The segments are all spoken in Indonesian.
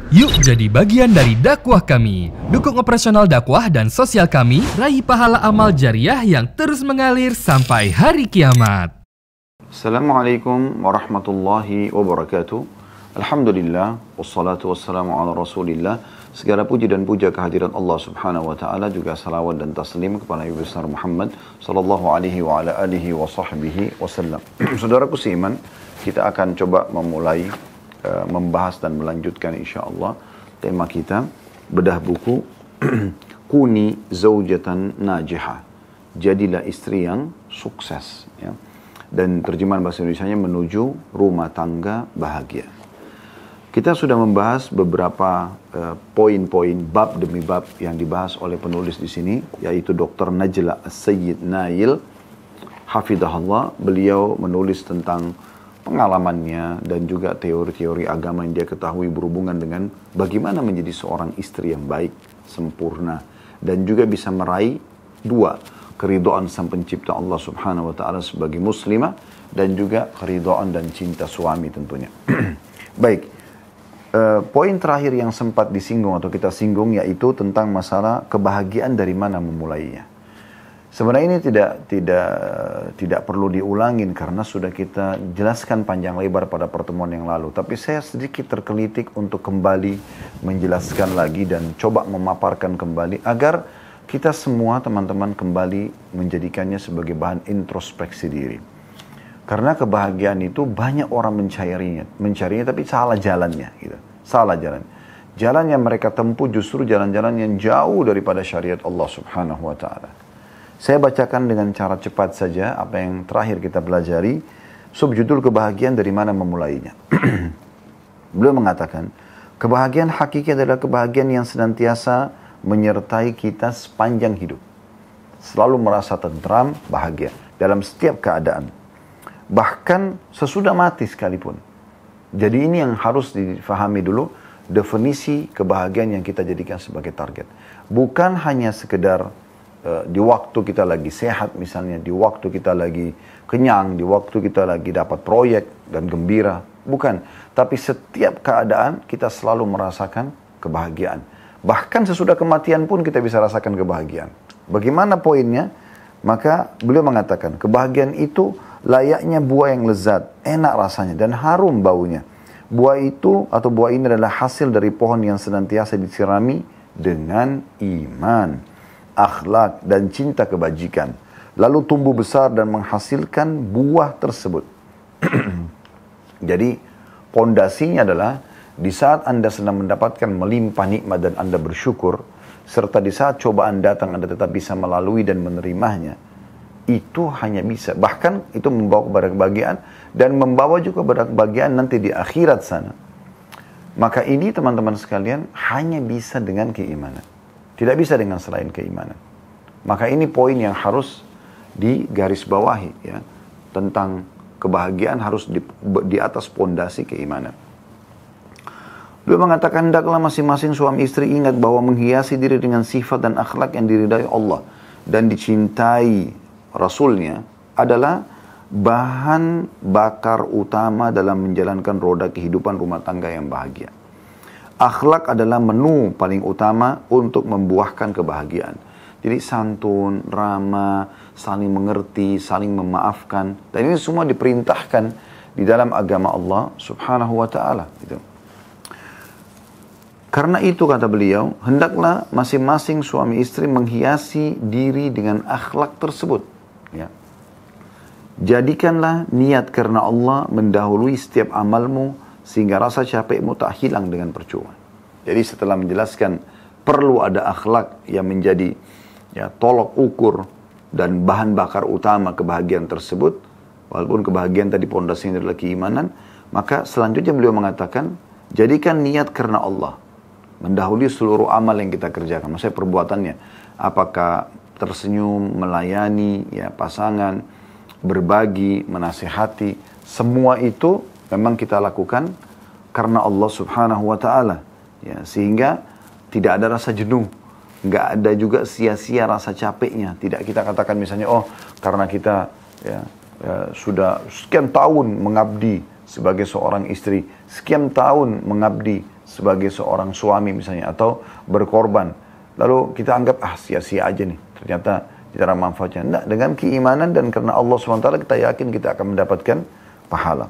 Yuk jadi bagian dari dakwah kami. Dukung operasional dakwah dan sosial kami, raih pahala amal jariah yang terus mengalir sampai hari kiamat. Assalamualaikum warahmatullahi wabarakatuh. Alhamdulillah, wassalatu wassalamu ala rasulillah. Segala puji dan puja kehadirat Allah subhanahu wa ta'ala, juga salawat dan taslim kepada Nabi besar Muhammad sallallahu alaihi wa ala alihi wa sahbihi wasallam. Saudaraku seiman, kita akan coba memulai membahas dan melanjutkan insyaallah tema kita bedah buku Kuni Zaujatan Najihah, jadilah istri yang sukses, ya. Dan terjemahan bahasa Indonesianya menuju rumah tangga bahagia. Kita sudah membahas beberapa poin-poin bab demi bab yang dibahas oleh penulis di sini, yaitu Dr. Najla As-Sayyid Nail hafidhahullah. Beliau menulis tentang pengalamannya dan juga teori-teori agama yang dia ketahui berhubungan dengan bagaimana menjadi seorang istri yang baik, sempurna, dan juga bisa meraih dua, keridhaan sang pencipta Allah subhanahu wa ta'ala sebagai muslimah, dan juga keridhaan dan cinta suami tentunya. Baik, poin terakhir yang sempat disinggung atau kita singgung yaitu tentang masalah kebahagiaan dari mana memulainya. Sebenarnya ini tidak perlu diulangin karena sudah kita jelaskan panjang lebar pada pertemuan yang lalu. Tapi saya sedikit terkelitik untuk kembali menjelaskan lagi dan coba memaparkan kembali agar kita semua teman-teman kembali menjadikannya sebagai bahan introspeksi diri. Karena kebahagiaan itu banyak orang mencarinya tapi salah jalannya, gitu. Salah jalan. Jalan yang mereka tempuh justru jalan-jalan yang jauh daripada syariat Allah subhanahu wa ta'ala. Saya bacakan dengan cara cepat saja apa yang terakhir kita pelajari. Subjudul kebahagiaan dari mana memulainya. Beliau mengatakan, kebahagiaan hakiki adalah kebahagiaan yang senantiasa menyertai kita sepanjang hidup. Selalu merasa tentram, bahagia dalam setiap keadaan. Bahkan sesudah mati sekalipun. Jadi ini yang harus difahami dulu, definisi kebahagiaan yang kita jadikan sebagai target. Bukan hanya sekedar di waktu kita lagi sehat misalnya, di waktu kita lagi kenyang, di waktu kita lagi dapat proyek dan gembira. Bukan. Tapi setiap keadaan kita selalu merasakan kebahagiaan. Bahkan sesudah kematian pun kita bisa rasakan kebahagiaan. Bagaimana poinnya? Maka beliau mengatakan, kebahagiaan itu layaknya buah yang lezat, enak rasanya dan harum baunya. Buah itu atau buah ini adalah hasil dari pohon yang senantiasa disirami dengan iman, akhlak dan cinta kebajikan, lalu tumbuh besar dan menghasilkan buah tersebut. Jadi pondasinya adalah di saat Anda sedang mendapatkan melimpah nikmat dan Anda bersyukur, serta di saat cobaan datang Anda tetap bisa melalui dan menerimanya. Itu hanya bisa, bahkan itu membawa kepada kebahagiaan dan membawa juga kepada kebahagiaan nanti di akhirat sana. Maka ini teman-teman sekalian hanya bisa dengan keimanan. Tidak bisa dengan selain keimanan. Maka ini poin yang harus digarisbawahi, ya. Tentang kebahagiaan harus di atas pondasi keimanan. Beliau mengatakan, hendaklah masing-masing suami istri ingat bahwa menghiasi diri dengan sifat dan akhlak yang diridai Allah dan dicintai Rasulnya adalah bahan bakar utama dalam menjalankan roda kehidupan rumah tangga yang bahagia. Akhlak adalah menu paling utama untuk membuahkan kebahagiaan. Jadi santun, ramah, saling mengerti, saling memaafkan. Dan ini semua diperintahkan di dalam agama Allah subhanahu wa ta'ala. Gitu. Karena itu kata beliau, hendaklah masing-masing suami istri menghiasi diri dengan akhlak tersebut. Ya. Jadikanlah niat karena Allah mendahului setiap amalmu, sehingga rasa capekmu tak hilang dengan percuma. Jadi setelah menjelaskan perlu ada akhlak yang menjadi tolok ukur dan bahan bakar utama kebahagiaan tersebut, walaupun kebahagiaan tadi pondasinya adalah keimanan, maka selanjutnya beliau mengatakan, jadikan niat karena Allah mendahului seluruh amal yang kita kerjakan. Maksudnya perbuatannya, apakah tersenyum, melayani pasangan, berbagi, menasihati, semua itu memang kita lakukan karena Allah subhanahu wa ta'ala, ya, sehingga tidak ada rasa jenuh, nggak ada juga sia-sia rasa capeknya. Tidak kita katakan misalnya, oh karena kita sudah sekian tahun mengabdi sebagai seorang istri, sekian tahun mengabdi sebagai seorang suami misalnya, atau berkorban. Lalu kita anggap, sia-sia aja nih. Ternyata tidak ada manfaatnya. Enggak, dengan keimanan dan karena Allah SWT kita yakin kita akan mendapatkan pahala.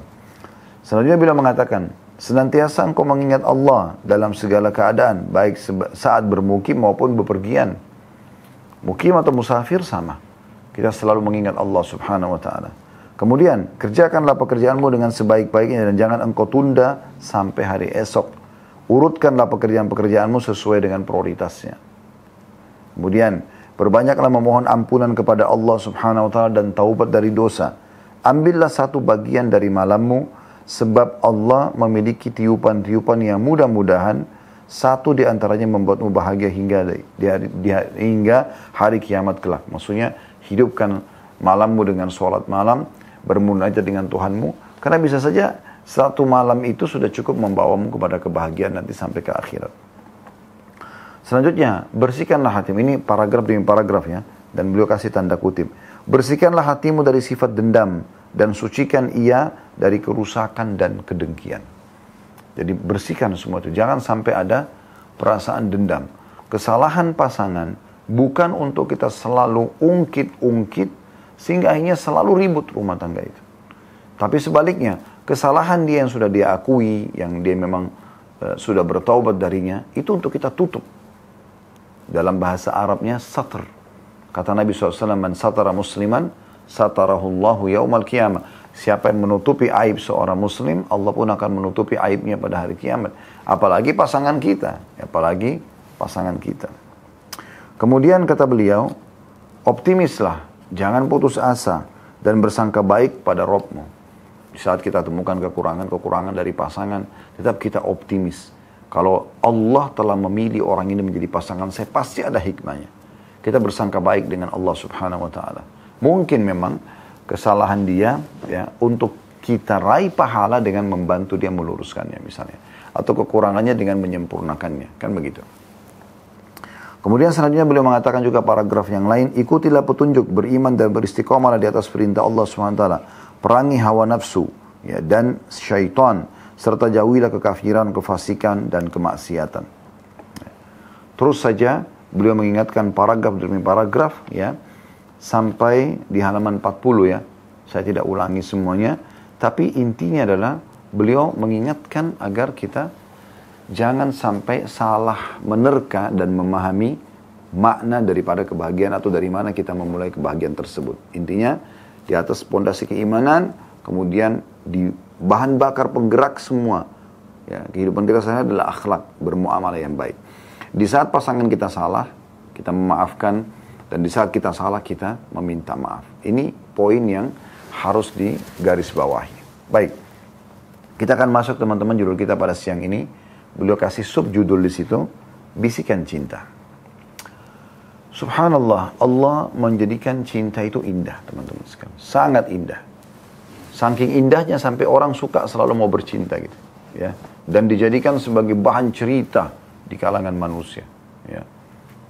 Selanjutnya beliau mengatakan, senantiasa engkau mengingat Allah dalam segala keadaan, baik saat bermukim maupun bepergian. Mukim atau musafir sama. Kita selalu mengingat Allah Subhanahu wa ta'ala. Kemudian, kerjakanlah pekerjaanmu dengan sebaik-baiknya dan jangan engkau tunda sampai hari esok. Urutkanlah pekerjaan-pekerjaanmu sesuai dengan prioritasnya. Kemudian, perbanyaklah memohon ampunan kepada Allah Subhanahu wa ta'ala dan taubat dari dosa. Ambillah satu bagian dari malammu, sebab Allah memiliki tiupan-tiupan yang mudah-mudahan satu di antaranya membuatmu bahagia hingga hari kiamat kelak. Maksudnya, hidupkan malammu dengan sholat malam, bermunajat dengan Tuhanmu, karena bisa saja satu malam itu sudah cukup membawamu kepada kebahagiaan nanti sampai ke akhirat. Selanjutnya, bersihkanlah hatimu. Ini paragraf demi paragraf ya, dan beliau kasih tanda kutip. Bersihkanlah hatimu dari sifat dendam dan sucikan ia dari kerusakan dan kedengkian. Jadi bersihkan semua itu. Jangan sampai ada perasaan dendam. Kesalahan pasangan bukan untuk kita selalu ungkit-ungkit sehingga akhirnya selalu ribut rumah tangga itu. Tapi sebaliknya, kesalahan dia yang sudah dia akui, yang dia memang sudah bertaubat darinya, itu untuk kita tutup. Dalam bahasa Arabnya, satr. Kata Nabi SAW, man satara musliman, satarahullahu yaumal qiyamah. Siapa yang menutupi aib seorang muslim, Allah pun akan menutupi aibnya pada hari kiamat. Apalagi pasangan kita. Kemudian kata beliau, optimislah, jangan putus asa, dan bersangka baik pada Rabb-mu. Di saat kita temukan kekurangan dari pasangan, tetap kita optimis. Kalau Allah telah memilih orang ini menjadi pasangan saya, pasti ada hikmahnya. Kita bersangka baik dengan Allah Subhanahu wa ta'ala. Mungkin memang kesalahan dia ya, untuk kita raih pahala dengan membantu dia meluruskannya misalnya. Atau kekurangannya dengan menyempurnakannya. Kan begitu. Kemudian selanjutnya beliau mengatakan juga paragraf yang lain, ikutilah petunjuk, beriman dan beristiqomahlah di atas perintah Allah SWT. Perangi hawa nafsu ya, dan syaitan, serta jauhilah kekafiran, kefasikan, dan kemaksiatan. Terus saja beliau mengingatkan paragraf demi paragraf ya, sampai di halaman 40 ya. Saya tidak ulangi semuanya, tapi intinya adalah beliau mengingatkan agar kita jangan sampai salah menerka dan memahami makna daripada kebahagiaan atau dari mana kita memulai kebahagiaan tersebut. Intinya di atas pondasi keimanan, kemudian di bahan bakar penggerak semua. Ya, kehidupan kita sehari adalah akhlak, bermuamalah yang baik. Di saat pasangan kita salah, kita memaafkan, dan di saat kita salah, kita meminta maaf. Ini poin yang harus digarisbawahi. Baik, kita akan masuk teman-teman judul kita pada siang ini. Beliau kasih subjudul di situ, bisikan cinta. Subhanallah, Allah menjadikan cinta itu indah, teman-teman sekalian. Sangat indah. Saking indahnya sampai orang suka selalu mau bercinta gitu, ya. Dan dijadikan sebagai bahan cerita di kalangan manusia, ya.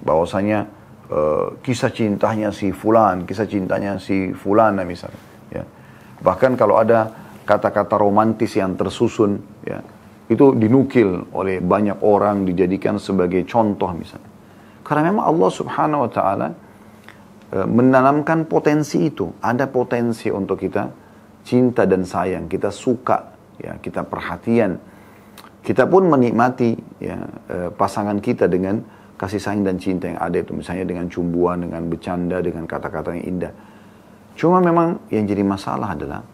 Bahwasanya kisah cintanya si fulan, kisah cintanya si fulana misalnya, ya. Bahkan kalau ada kata-kata romantis yang tersusun, ya, itu dinukil oleh banyak orang, dijadikan sebagai contoh misalnya. Karena memang Allah Subhanahu wa ta'ala menanamkan potensi itu. Ada potensi untuk kita cinta dan sayang, kita suka, ya, kita perhatian. Kita pun menikmati ya, pasangan kita dengan kasih sayang dan cinta yang ada itu. Misalnya dengan cumbuan, dengan bercanda, dengan kata-kata yang indah. Cuma memang yang jadi masalah adalah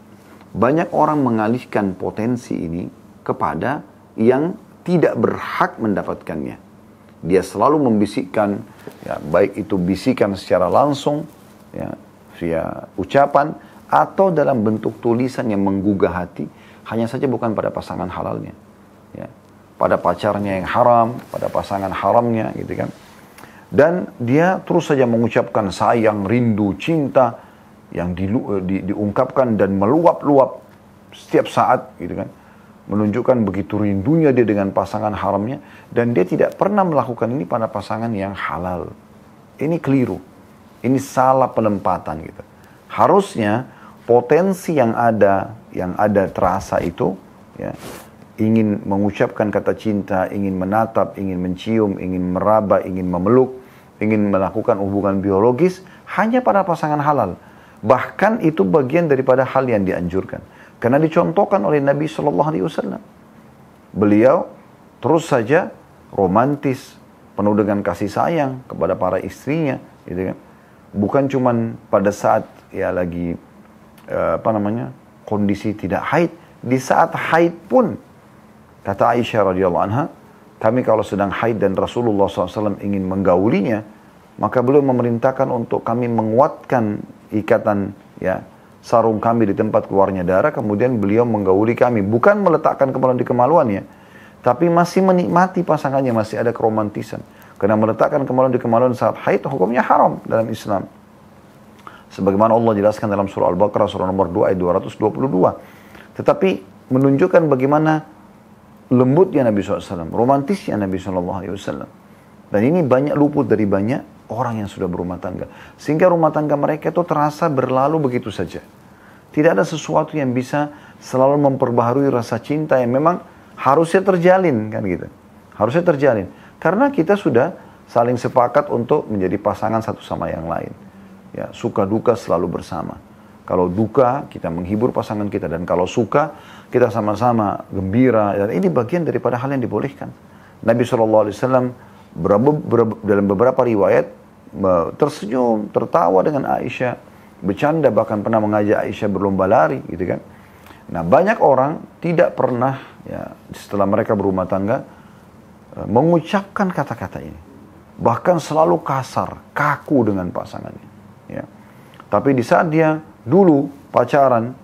banyak orang mengalihkan potensi ini kepada yang tidak berhak mendapatkannya. Dia selalu membisikkan, ya, baik itu bisikan secara langsung, ya, via ucapan, atau dalam bentuk tulisan yang menggugah hati, hanya saja bukan pada pasangan halalnya, ya, pada pacarnya yang haram, pada pasangan haramnya, gitu kan. Dan dia terus saja mengucapkan sayang, rindu, cinta yang diungkapkan dan meluap-luap setiap saat, gitu kan. Menunjukkan begitu rindunya dia dengan pasangan haramnya, dan dia tidak pernah melakukan ini pada pasangan yang halal. Ini keliru, ini salah penempatan gitu. Harusnya potensi yang ada terasa itu, ya, ingin mengucapkan kata cinta, ingin menatap, ingin mencium, ingin meraba, ingin memeluk, ingin melakukan hubungan biologis hanya pada pasangan halal. Bahkan itu bagian daripada hal yang dianjurkan. Karena dicontohkan oleh Nabi SAW. Beliau terus saja romantis, penuh dengan kasih sayang kepada para istrinya, gitu kan. Bukan cuman pada saat ya lagi kondisi tidak haid, di saat haid pun kata Aisyah radhiyallahu anha, kami kalau sedang haid dan Rasulullah SAW ingin menggaulinya, maka beliau memerintahkan untuk kami menguatkan ikatan ya sarung kami di tempat keluarnya darah, kemudian beliau menggauli kami, bukan meletakkan kemaluan di kemaluannya, tapi masih menikmati pasangannya, masih ada keromantisan. Karena meletakkan kemaluan di kemaluan saat haid hukumnya haram dalam Islam. Sebagaimana Allah jelaskan dalam surah Al-Baqarah surah nomor 2 ayat 222. Tetapi menunjukkan bagaimana lembutnya Nabi SAW, romantisnya Nabi SAW. Dan ini banyak luput dari banyak orang yang sudah berumah tangga. Sehingga rumah tangga mereka itu terasa berlalu begitu saja. Tidak ada sesuatu yang bisa selalu memperbaharui rasa cinta yang memang harusnya terjalin, kan gitu. Harusnya terjalin. Karena kita sudah saling sepakat untuk menjadi pasangan satu sama yang lain. Ya, suka duka selalu bersama. Kalau duka, kita menghibur pasangan kita. Dan kalau suka, kita sama-sama gembira. Dan ini bagian daripada hal yang dibolehkan. Nabi SAW dalam beberapa riwayat tersenyum, tertawa dengan Aisyah. Bercanda, bahkan pernah mengajak Aisyah berlomba lari, gitu kan. Nah, banyak orang tidak pernah, ya, setelah mereka berumah tangga, mengucapkan kata-kata ini. Bahkan selalu kasar, kaku dengan pasangannya. Ya. Tapi di saat dia dulu pacaran,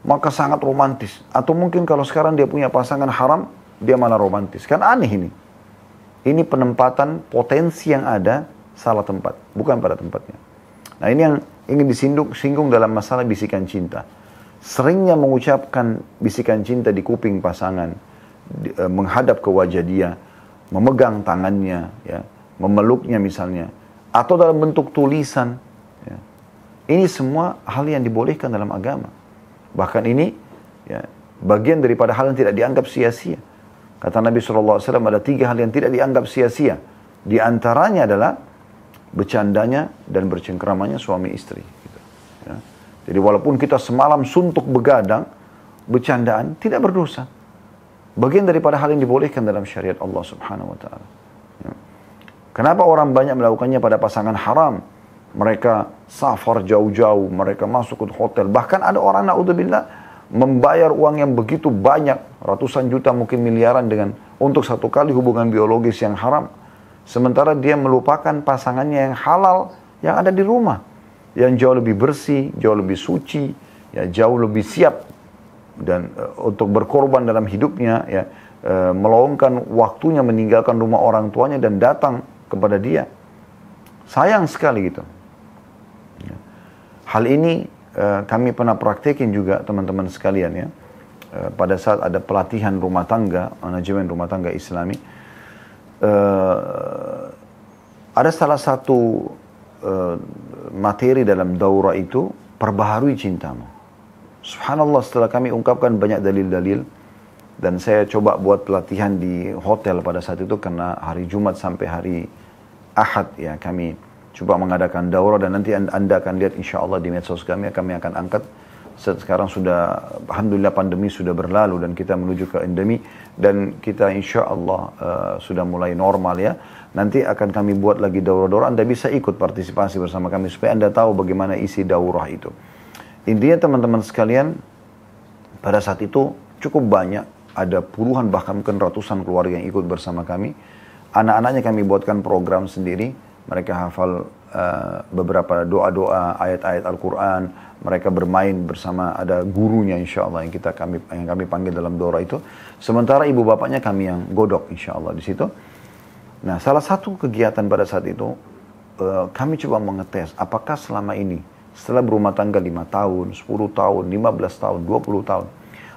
maka sangat romantis. Atau mungkin kalau sekarang dia punya pasangan haram, dia malah romantis. Kan aneh ini. Ini penempatan potensi yang ada salah tempat, bukan pada tempatnya. Nah, ini yang ingin disinggung dalam masalah bisikan cinta. Seringnya mengucapkan bisikan cinta di kuping pasangan, menghadap ke wajah dia, memegang tangannya, ya, memeluknya misalnya, atau dalam bentuk tulisan. Ya. Ini semua hal yang dibolehkan dalam agama. Bahkan ini ya, bagian daripada hal yang tidak dianggap sia-sia. Kata Nabi SAW ada 3 hal yang tidak dianggap sia-sia. Di antaranya adalah bercandanya dan bercengkramannya suami istri. Gitu. Ya. Jadi walaupun kita semalam suntuk begadang, bercandaan tidak berdosa. Bagian daripada hal yang dibolehkan dalam syariat Allah Subhanahu Wa Taala. Ya. Kenapa orang banyak melakukannya pada pasangan haram? Mereka safar jauh-jauh, mereka masuk ke hotel. Bahkan ada orang, na'udzubillah, membayar uang yang begitu banyak, ratusan juta mungkin miliaran untuk satu kali hubungan biologis yang haram. Sementara dia melupakan pasangannya yang halal yang ada di rumah. Yang jauh lebih bersih, jauh lebih suci, ya, jauh lebih siap dan untuk berkorban dalam hidupnya, ya, meluangkan waktunya meninggalkan rumah orang tuanya dan datang kepada dia. Sayang sekali gitu. Hal ini kami pernah praktekin juga teman-teman sekalian, ya. Pada saat ada pelatihan rumah tangga, manajemen rumah tangga Islami, ada salah satu materi dalam daurah itu, perbaharui cintamu. Subhanallah, setelah kami ungkapkan banyak dalil-dalil, dan saya coba buat pelatihan di hotel pada saat itu, karena hari Jumat sampai hari Ahad, ya, kami coba mengadakan daurah, dan nanti anda akan lihat insya Allah di medsos kami akan angkat. Sekarang sudah, alhamdulillah pandemi sudah berlalu dan kita menuju ke endemi, dan kita insya Allah sudah mulai normal, ya. Nanti akan kami buat lagi daurah-daurah, anda bisa ikut partisipasi bersama kami supaya anda tahu bagaimana isi daurah itu. Intinya teman-teman sekalian, pada saat itu cukup banyak, ada puluhan bahkan mungkin ratusan keluarga yang ikut bersama kami. Anak-anaknya kami buatkan program sendiri. Mereka hafal beberapa doa-doa, ayat-ayat Al-Quran. Mereka bermain bersama, ada gurunya insya Allah yang kami panggil dalam daurah itu. Sementara ibu bapaknya kami yang godok insya Allah di situ. Nah, salah satu kegiatan pada saat itu, kami coba mengetes apakah selama ini, setelah berumah tangga 5 tahun, 10 tahun, 15 tahun, 20 tahun,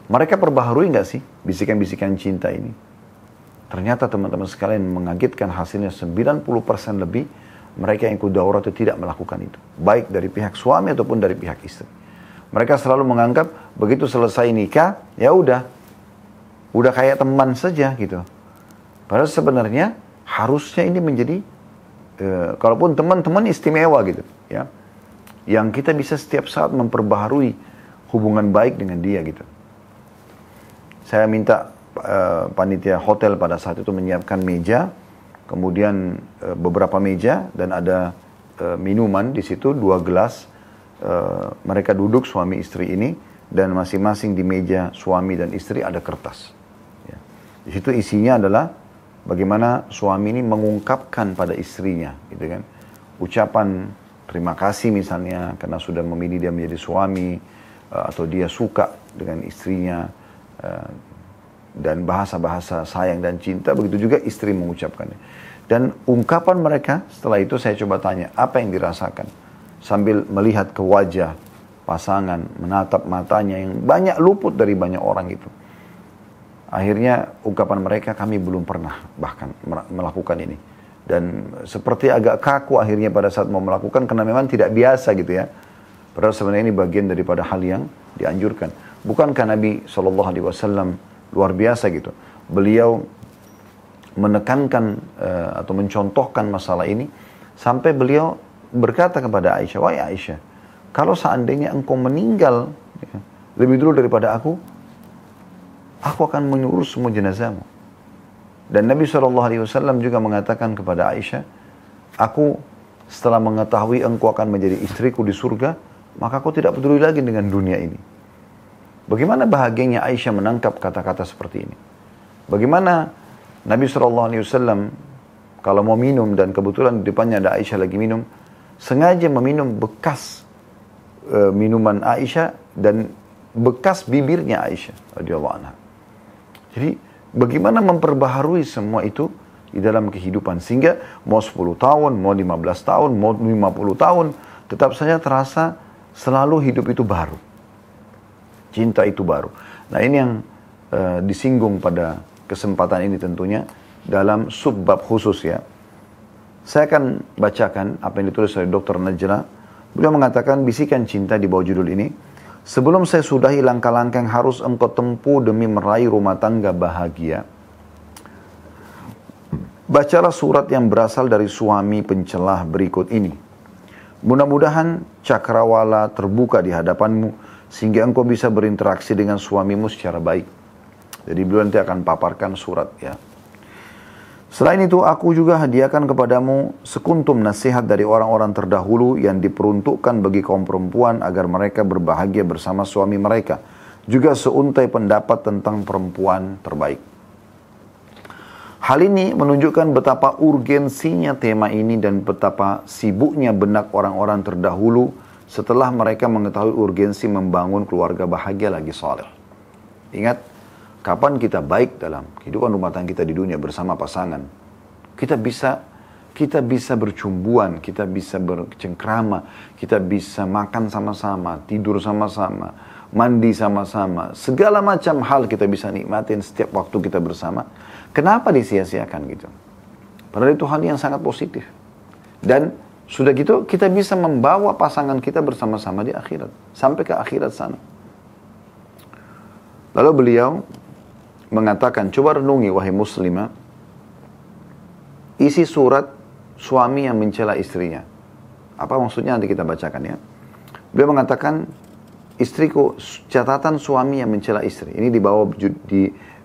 mereka perbaharui nggak sih bisikan-bisikan cinta ini? Ternyata teman-teman sekalian, mengagetkan hasilnya 90% lebih mereka yang ikut daurah itu tidak melakukan itu. Baik dari pihak suami ataupun dari pihak istri. Mereka selalu menganggap begitu selesai nikah, ya udah, Udah kayak teman saja gitu. Padahal sebenarnya harusnya ini menjadi, kalaupun teman-teman istimewa gitu, ya, yang kita bisa setiap saat memperbaharui hubungan baik dengan dia gitu. Saya minta panitia hotel pada saat itu menyiapkan meja, kemudian beberapa meja dan ada minuman di situ, 2 gelas. Mereka duduk suami istri ini dan masing-masing di meja suami dan istri ada kertas. Ya. Di situ isinya adalah bagaimana suami ini mengungkapkan pada istrinya, gitu kan, ucapan terima kasih misalnya karena sudah memilih dia menjadi suami, atau dia suka dengan istrinya, dan bahasa-bahasa sayang dan cinta, begitu juga istri mengucapkannya. Dan ungkapan mereka setelah itu saya coba tanya, apa yang dirasakan? Sambil melihat ke wajah pasangan, menatap matanya yang banyak luput dari banyak orang itu. Akhirnya ungkapan mereka, kami belum pernah bahkan melakukan ini. Dan seperti agak kaku akhirnya pada saat mau melakukan, karena memang tidak biasa gitu ya. Padahal sebenarnya ini bagian daripada hal yang dianjurkan. Bukankah Nabi SAW luar biasa gitu. Beliau menekankan atau mencontohkan masalah ini sampai beliau berkata kepada Aisyah, wahai Aisyah, kalau seandainya engkau meninggal ya, lebih dulu daripada aku akan mengurus semua jenazahmu. Dan Nabi SAW juga mengatakan kepada Aisyah, aku setelah mengetahui engkau akan menjadi istriku di surga, maka aku tidak peduli lagi dengan dunia ini. Bagaimana bahagianya Aisyah menangkap kata-kata seperti ini. Bagaimana Nabi SAW kalau mau minum dan kebetulan di depannya ada Aisyah lagi minum, sengaja meminum bekas minuman Aisyah dan bekas bibirnya Aisyah radhiyallahu anha. Jadi bagaimana memperbaharui semua itu di dalam kehidupan, sehingga mau 10 tahun, mau 15 tahun, mau 50 tahun, tetap saja terasa selalu hidup itu baru. Cinta itu baru. Nah ini yang disinggung pada kesempatan ini tentunya dalam subbab khusus ya. Saya akan bacakan apa yang ditulis oleh Dr. Najla. Beliau mengatakan, bisikan cinta di bawah judul ini. Sebelum saya sudahi langkah-langkah yang harus engkau tempuh demi meraih rumah tangga bahagia, bacalah surat yang berasal dari suami pencelah berikut ini. Mudah-mudahan cakrawala terbuka di hadapanmu sehingga engkau bisa berinteraksi dengan suamimu secara baik. Jadi beliau nanti akan paparkan surat ya. Selain itu, aku juga hadiahkan kepadamu sekuntum nasihat dari orang-orang terdahulu yang diperuntukkan bagi kaum perempuan agar mereka berbahagia bersama suami mereka. Juga seuntai pendapat tentang perempuan terbaik. Hal ini menunjukkan betapa urgensinya tema ini dan betapa sibuknya benak orang-orang terdahulu setelah mereka mengetahui urgensi membangun keluarga bahagia lagi saleh. Ingat, kapan kita baik dalam kehidupan rumah tangga kita di dunia bersama pasangan, kita bisa bercumbuan, kita bisa bercengkrama, kita bisa makan sama-sama, tidur sama-sama, mandi sama-sama, segala macam hal kita bisa nikmatin setiap waktu kita bersama. Kenapa disia-siakan gitu? Padahal itu hal yang sangat positif. Dan sudah gitu kita bisa membawa pasangan kita bersama-sama di akhirat, sampai ke akhirat sana. Lalu beliau mengatakan, coba renungi wahai muslimah, isi surat suami yang mencela istrinya. Apa maksudnya nanti kita bacakan ya. Beliau mengatakan, istriku, catatan suami yang mencela istri. Ini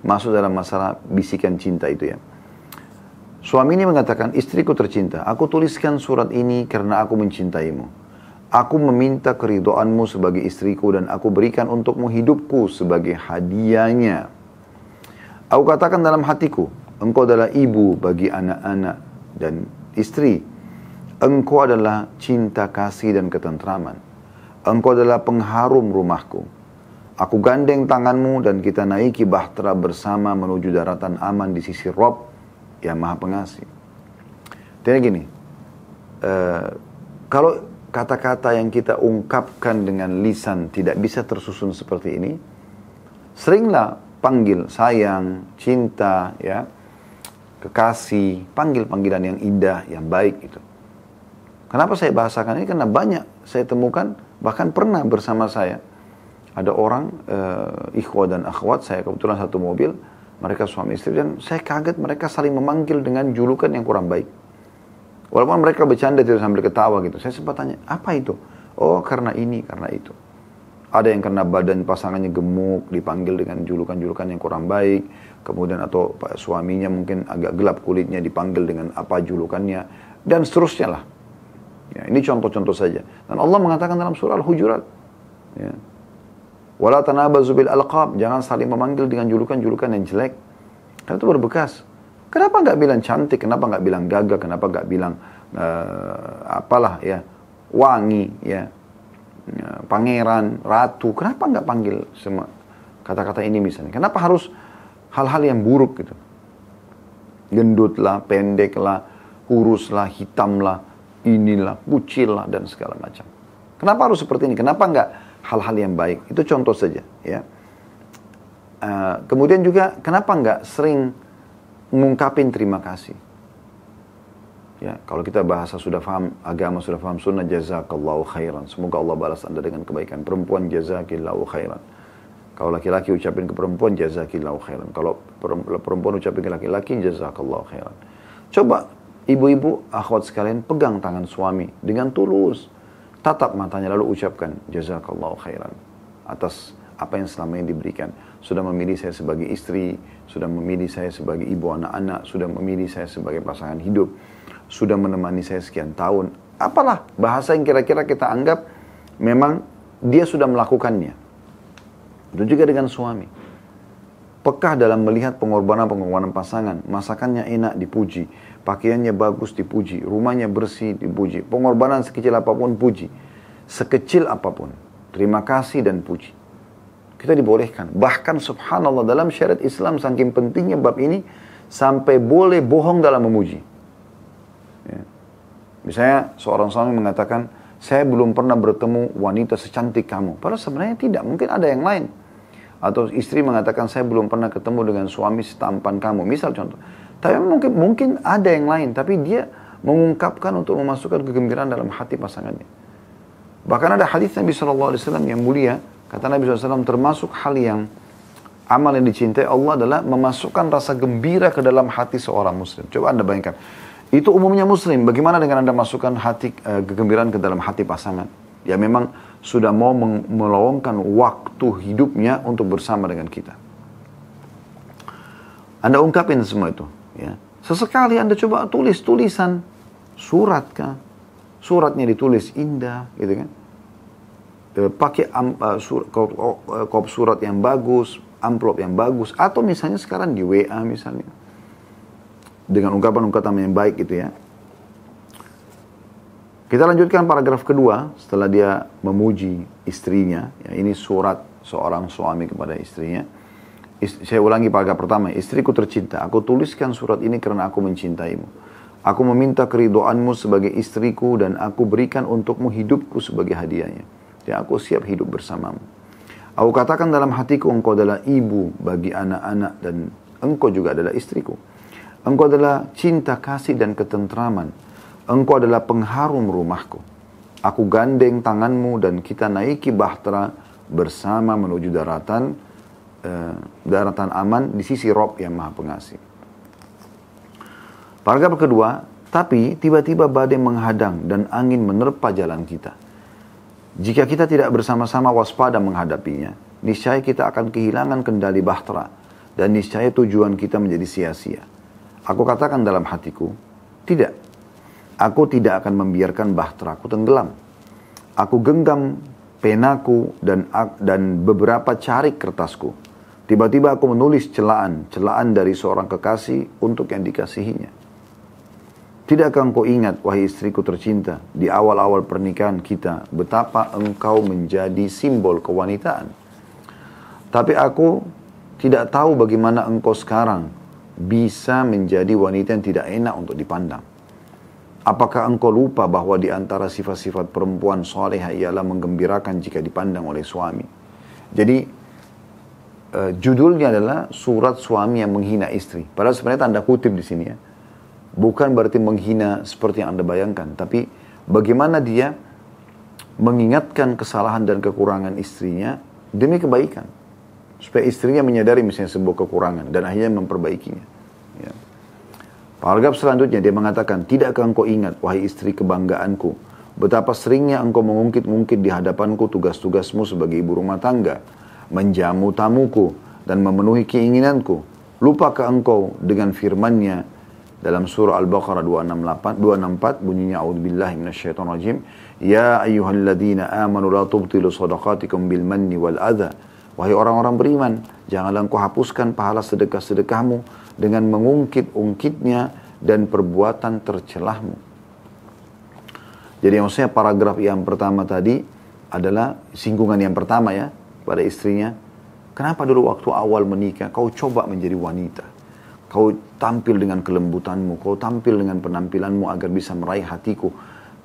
masuk dalam masalah bisikan cinta itu ya. Suami ini mengatakan, istriku tercinta, aku tuliskan surat ini karena aku mencintaimu. Aku meminta keridhoanmu sebagai istriku dan aku berikan untukmu hidupku sebagai hadiahnya. Aku katakan dalam hatiku, engkau adalah ibu bagi anak-anak dan istri. Engkau adalah cinta kasih dan ketentraman. Engkau adalah pengharum rumahku. Aku gandeng tanganmu dan kita naiki bahtera bersama menuju daratan aman di sisi Rabb yang Maha Pengasih. Jadi gini, kalau kata-kata yang kita ungkapkan dengan lisan tidak bisa tersusun seperti ini, seringlah panggil sayang, cinta, ya, kekasih, panggil-panggilan yang indah, yang baik itu. Kenapa saya bahasakan ini? Karena banyak saya temukan, bahkan pernah bersama saya, ada orang, ikhwah dan akhwat, saya kebetulan satu mobil, mereka suami istri, dan saya kaget mereka saling memanggil dengan julukan yang kurang baik. Walaupun mereka bercanda tidak sambil ketawa gitu. Saya sempat tanya, apa itu? Oh, karena ini, karena itu. Ada yang karena badan pasangannya gemuk, dipanggil dengan julukan-julukan yang kurang baik. Kemudian atau suaminya mungkin agak gelap kulitnya, dipanggil dengan apa julukannya. Dan seterusnya lah. Ya, ini contoh-contoh saja. Dan Allah mengatakan dalam surah Al-Hujurat. Ya. Wala tanabazu bil alqab, jangan saling memanggil dengan julukan-julukan yang jelek. Karena itu berbekas. Kenapa nggak bilang cantik? Kenapa nggak bilang gagah? Kenapa nggak bilang apalah ya, wangi ya, pangeran, ratu? Kenapa nggak panggil semua kata-kata ini misalnya? Kenapa harus hal-hal yang buruk gitu? Gendut lah, pendek lah, kurus lah, hitam lah, inilah, kucil lah, dan segala macam. Kenapa harus seperti ini? Kenapa nggak hal-hal yang baik? Itu contoh saja ya. Kemudian juga kenapa nggak sering mengungkapin terima kasih? Ya, kalau kita bahasa sudah paham agama, sudah paham sunnah, jazakallahu khairan, semoga Allah balas Anda dengan kebaikan. Perempuan, jazakillahu khairan. Kalau laki-laki ucapin ke perempuan, jazakillahu khairan. Kalau perempuan ucapin ke laki-laki, jazakallahu khairan. Coba ibu-ibu, akhwat sekalian, pegang tangan suami dengan tulus, tatap matanya lalu ucapkan jazakallahu khairan atas apa yang selama ini diberikan. Sudah memilih saya sebagai istri, sudah memilih saya sebagai ibu anak-anak, sudah memilih saya sebagai pasangan hidup, sudah menemani saya sekian tahun. Apalah bahasa yang kira-kira kita anggap memang dia sudah melakukannya. Itu juga dengan suami. Pekah dalam melihat pengorbanan-pengorbanan pasangan. Masakannya enak, dipuji. Pakaiannya bagus, dipuji. Rumahnya bersih, dipuji. Pengorbanan sekecil apapun, puji. Sekecil apapun. Terima kasih dan puji. Kita dibolehkan. Bahkan subhanallah dalam syariat Islam saking pentingnya bab ini, sampai boleh bohong dalam memuji. Ya. Misalnya seorang suami mengatakan, saya belum pernah bertemu wanita secantik kamu. Padahal sebenarnya tidak. Mungkin ada yang lain. Atau istri mengatakan, saya belum pernah ketemu dengan suami setampan kamu. Misal contoh. Tapi mungkin ada yang lain. Tapi dia mengungkapkan untuk memasukkan kegembiraan dalam hati pasangannya. Bahkan ada hadis Nabi SAW yang mulia. Kata Nabi SAW, termasuk hal yang amal yang dicintai Allah adalah memasukkan rasa gembira ke dalam hati seorang muslim. Coba Anda bayangkan. Itu umumnya muslim. Bagaimana dengan Anda masukkan hati kegembiraan ke dalam hati pasangan? Ya memang sudah mau meluangkan waktu hidupnya untuk bersama dengan kita. Anda ungkapin semua itu. Ya. Sesekali Anda coba tulis tulisan. Surat kah? Suratnya ditulis indah. Gitu kan. Pakai kop surat yang bagus. Amplop yang bagus. Atau misalnya sekarang di WA misalnya. Dengan ungkapan-ungkapan yang baik gitu ya. Kita lanjutkan paragraf kedua setelah dia memuji istrinya. Ya, ini surat seorang suami kepada istrinya. Saya ulangi paragraf pertama. Istriku tercinta, aku tuliskan surat ini karena aku mencintaimu. Aku meminta keridhoanmu sebagai istriku dan aku berikan untukmu hidupku sebagai hadiahnya. Dan aku siap hidup bersamamu. Aku katakan dalam hatiku, engkau adalah ibu bagi anak-anak dan engkau juga adalah istriku. Engkau adalah cinta, kasih dan ketentraman. Engkau adalah pengharum rumahku. Aku gandeng tanganmu dan kita naiki bahtera bersama menuju daratan aman di sisi Rabb yang Maha Pengasih. Paragraf kedua, tapi tiba-tiba badai menghadang dan angin menerpa jalan kita. Jika kita tidak bersama-sama waspada menghadapinya, niscaya kita akan kehilangan kendali bahtera dan niscaya tujuan kita menjadi sia-sia. Aku katakan dalam hatiku, tidak. Aku tidak akan membiarkan bahteraku tenggelam. Aku genggam penaku dan beberapa carik kertasku. Tiba-tiba aku menulis celaan dari seorang kekasih untuk yang dikasihinya. Tidakkah engkau ingat, wahai istriku tercinta, di awal-awal pernikahan kita, betapa engkau menjadi simbol kewanitaan. Tapi aku tidak tahu bagaimana engkau sekarang bisa menjadi wanita yang tidak enak untuk dipandang. Apakah engkau lupa bahwa di antara sifat-sifat perempuan salehah ialah menggembirakan jika dipandang oleh suami? Jadi judulnya adalah surat suami yang menghina istri. Padahal sebenarnya tanda kutip di sini ya. Bukan berarti menghina seperti yang Anda bayangkan, tapi bagaimana dia mengingatkan kesalahan dan kekurangan istrinya demi kebaikan. Supaya istrinya menyadari misalnya sebuah kekurangan dan akhirnya memperbaikinya. Ya. Paragraf selanjutnya dia mengatakan, tidakkah engkau ingat, wahai istri kebanggaanku, betapa seringnya engkau mengungkit-ungkit di hadapanku tugas-tugasmu sebagai ibu rumah tangga, menjamu tamuku, dan memenuhi keinginanku. Lupakah engkau dengan firman-Nya dalam surah Al-Baqarah 264 bunyinya, a'udzubillahi minasyaitonirrajim, ya ayyuhalladzina amanu la tubtilu shadaqatikum bil manni wal adza. Wahai orang-orang beriman, janganlah engkau hapuskan pahala sedekah-sedekahmu dengan mengungkit-ungkitnya dan perbuatan tercelahmu. Jadi maksudnya paragraf yang pertama tadi adalah singgungan yang pertama ya pada istrinya. Kenapa dulu waktu awal menikah kau coba menjadi wanita? Kau tampil dengan kelembutanmu, kau tampil dengan penampilanmu agar bisa meraih hatiku.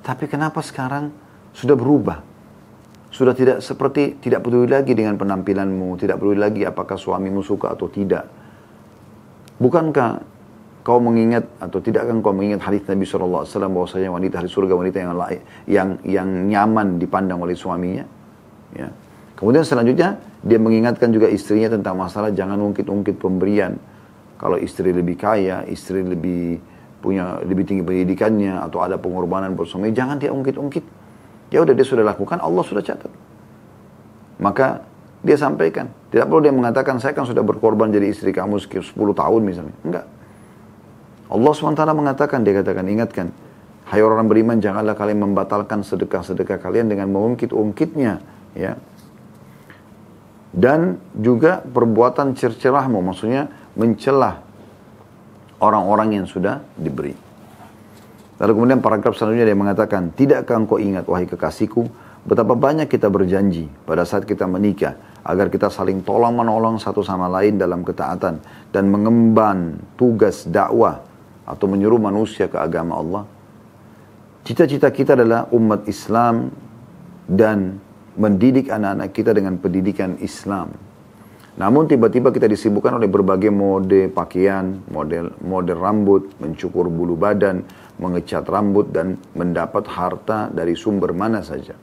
Tapi kenapa sekarang sudah berubah? Sudah tidak peduli lagi dengan penampilanmu, tidak peduli lagi apakah suamimu suka atau tidak. Bukankah kau mengingat atau tidakkah kau mengingat hadis Nabi SAW bahwasanya wanita ahli surga wanita yang nyaman dipandang oleh suaminya? Ya. Kemudian selanjutnya dia mengingatkan juga istrinya tentang masalah jangan ungkit-ungkit pemberian. Kalau istri lebih kaya, istri lebih tinggi pendidikannya atau ada pengorbanan buat suami, jangan dia ungkit-ungkit. Ya udah dia sudah lakukan, Allah sudah catat. Maka dia sampaikan. Tidak perlu dia mengatakan, saya kan sudah berkorban jadi istri kamu 10 tahun misalnya. Enggak. Allah SWT mengatakan, dia katakan, ingatkan. Hai orang beriman, janganlah kalian membatalkan sedekah-sedekah kalian dengan mengungkit-ungkitnya. Ya. Dan juga perbuatan cercelahmu, maksudnya mencelah orang-orang yang sudah diberi. Lalu kemudian paragraf selanjutnya dia mengatakan, tidakkah engkau ingat wahai kekasihku, betapa banyak kita berjanji pada saat kita menikah, agar kita saling tolong-menolong satu sama lain dalam ketaatan, dan mengemban tugas dakwah, atau menyuruh manusia ke agama Allah. Cita-cita kita adalah umat Islam, dan mendidik anak-anak kita dengan pendidikan Islam. Namun tiba-tiba kita disibukkan oleh berbagai mode pakaian, model rambut, mencukur bulu badan, mengecat rambut, dan mendapat harta dari sumber mana saja.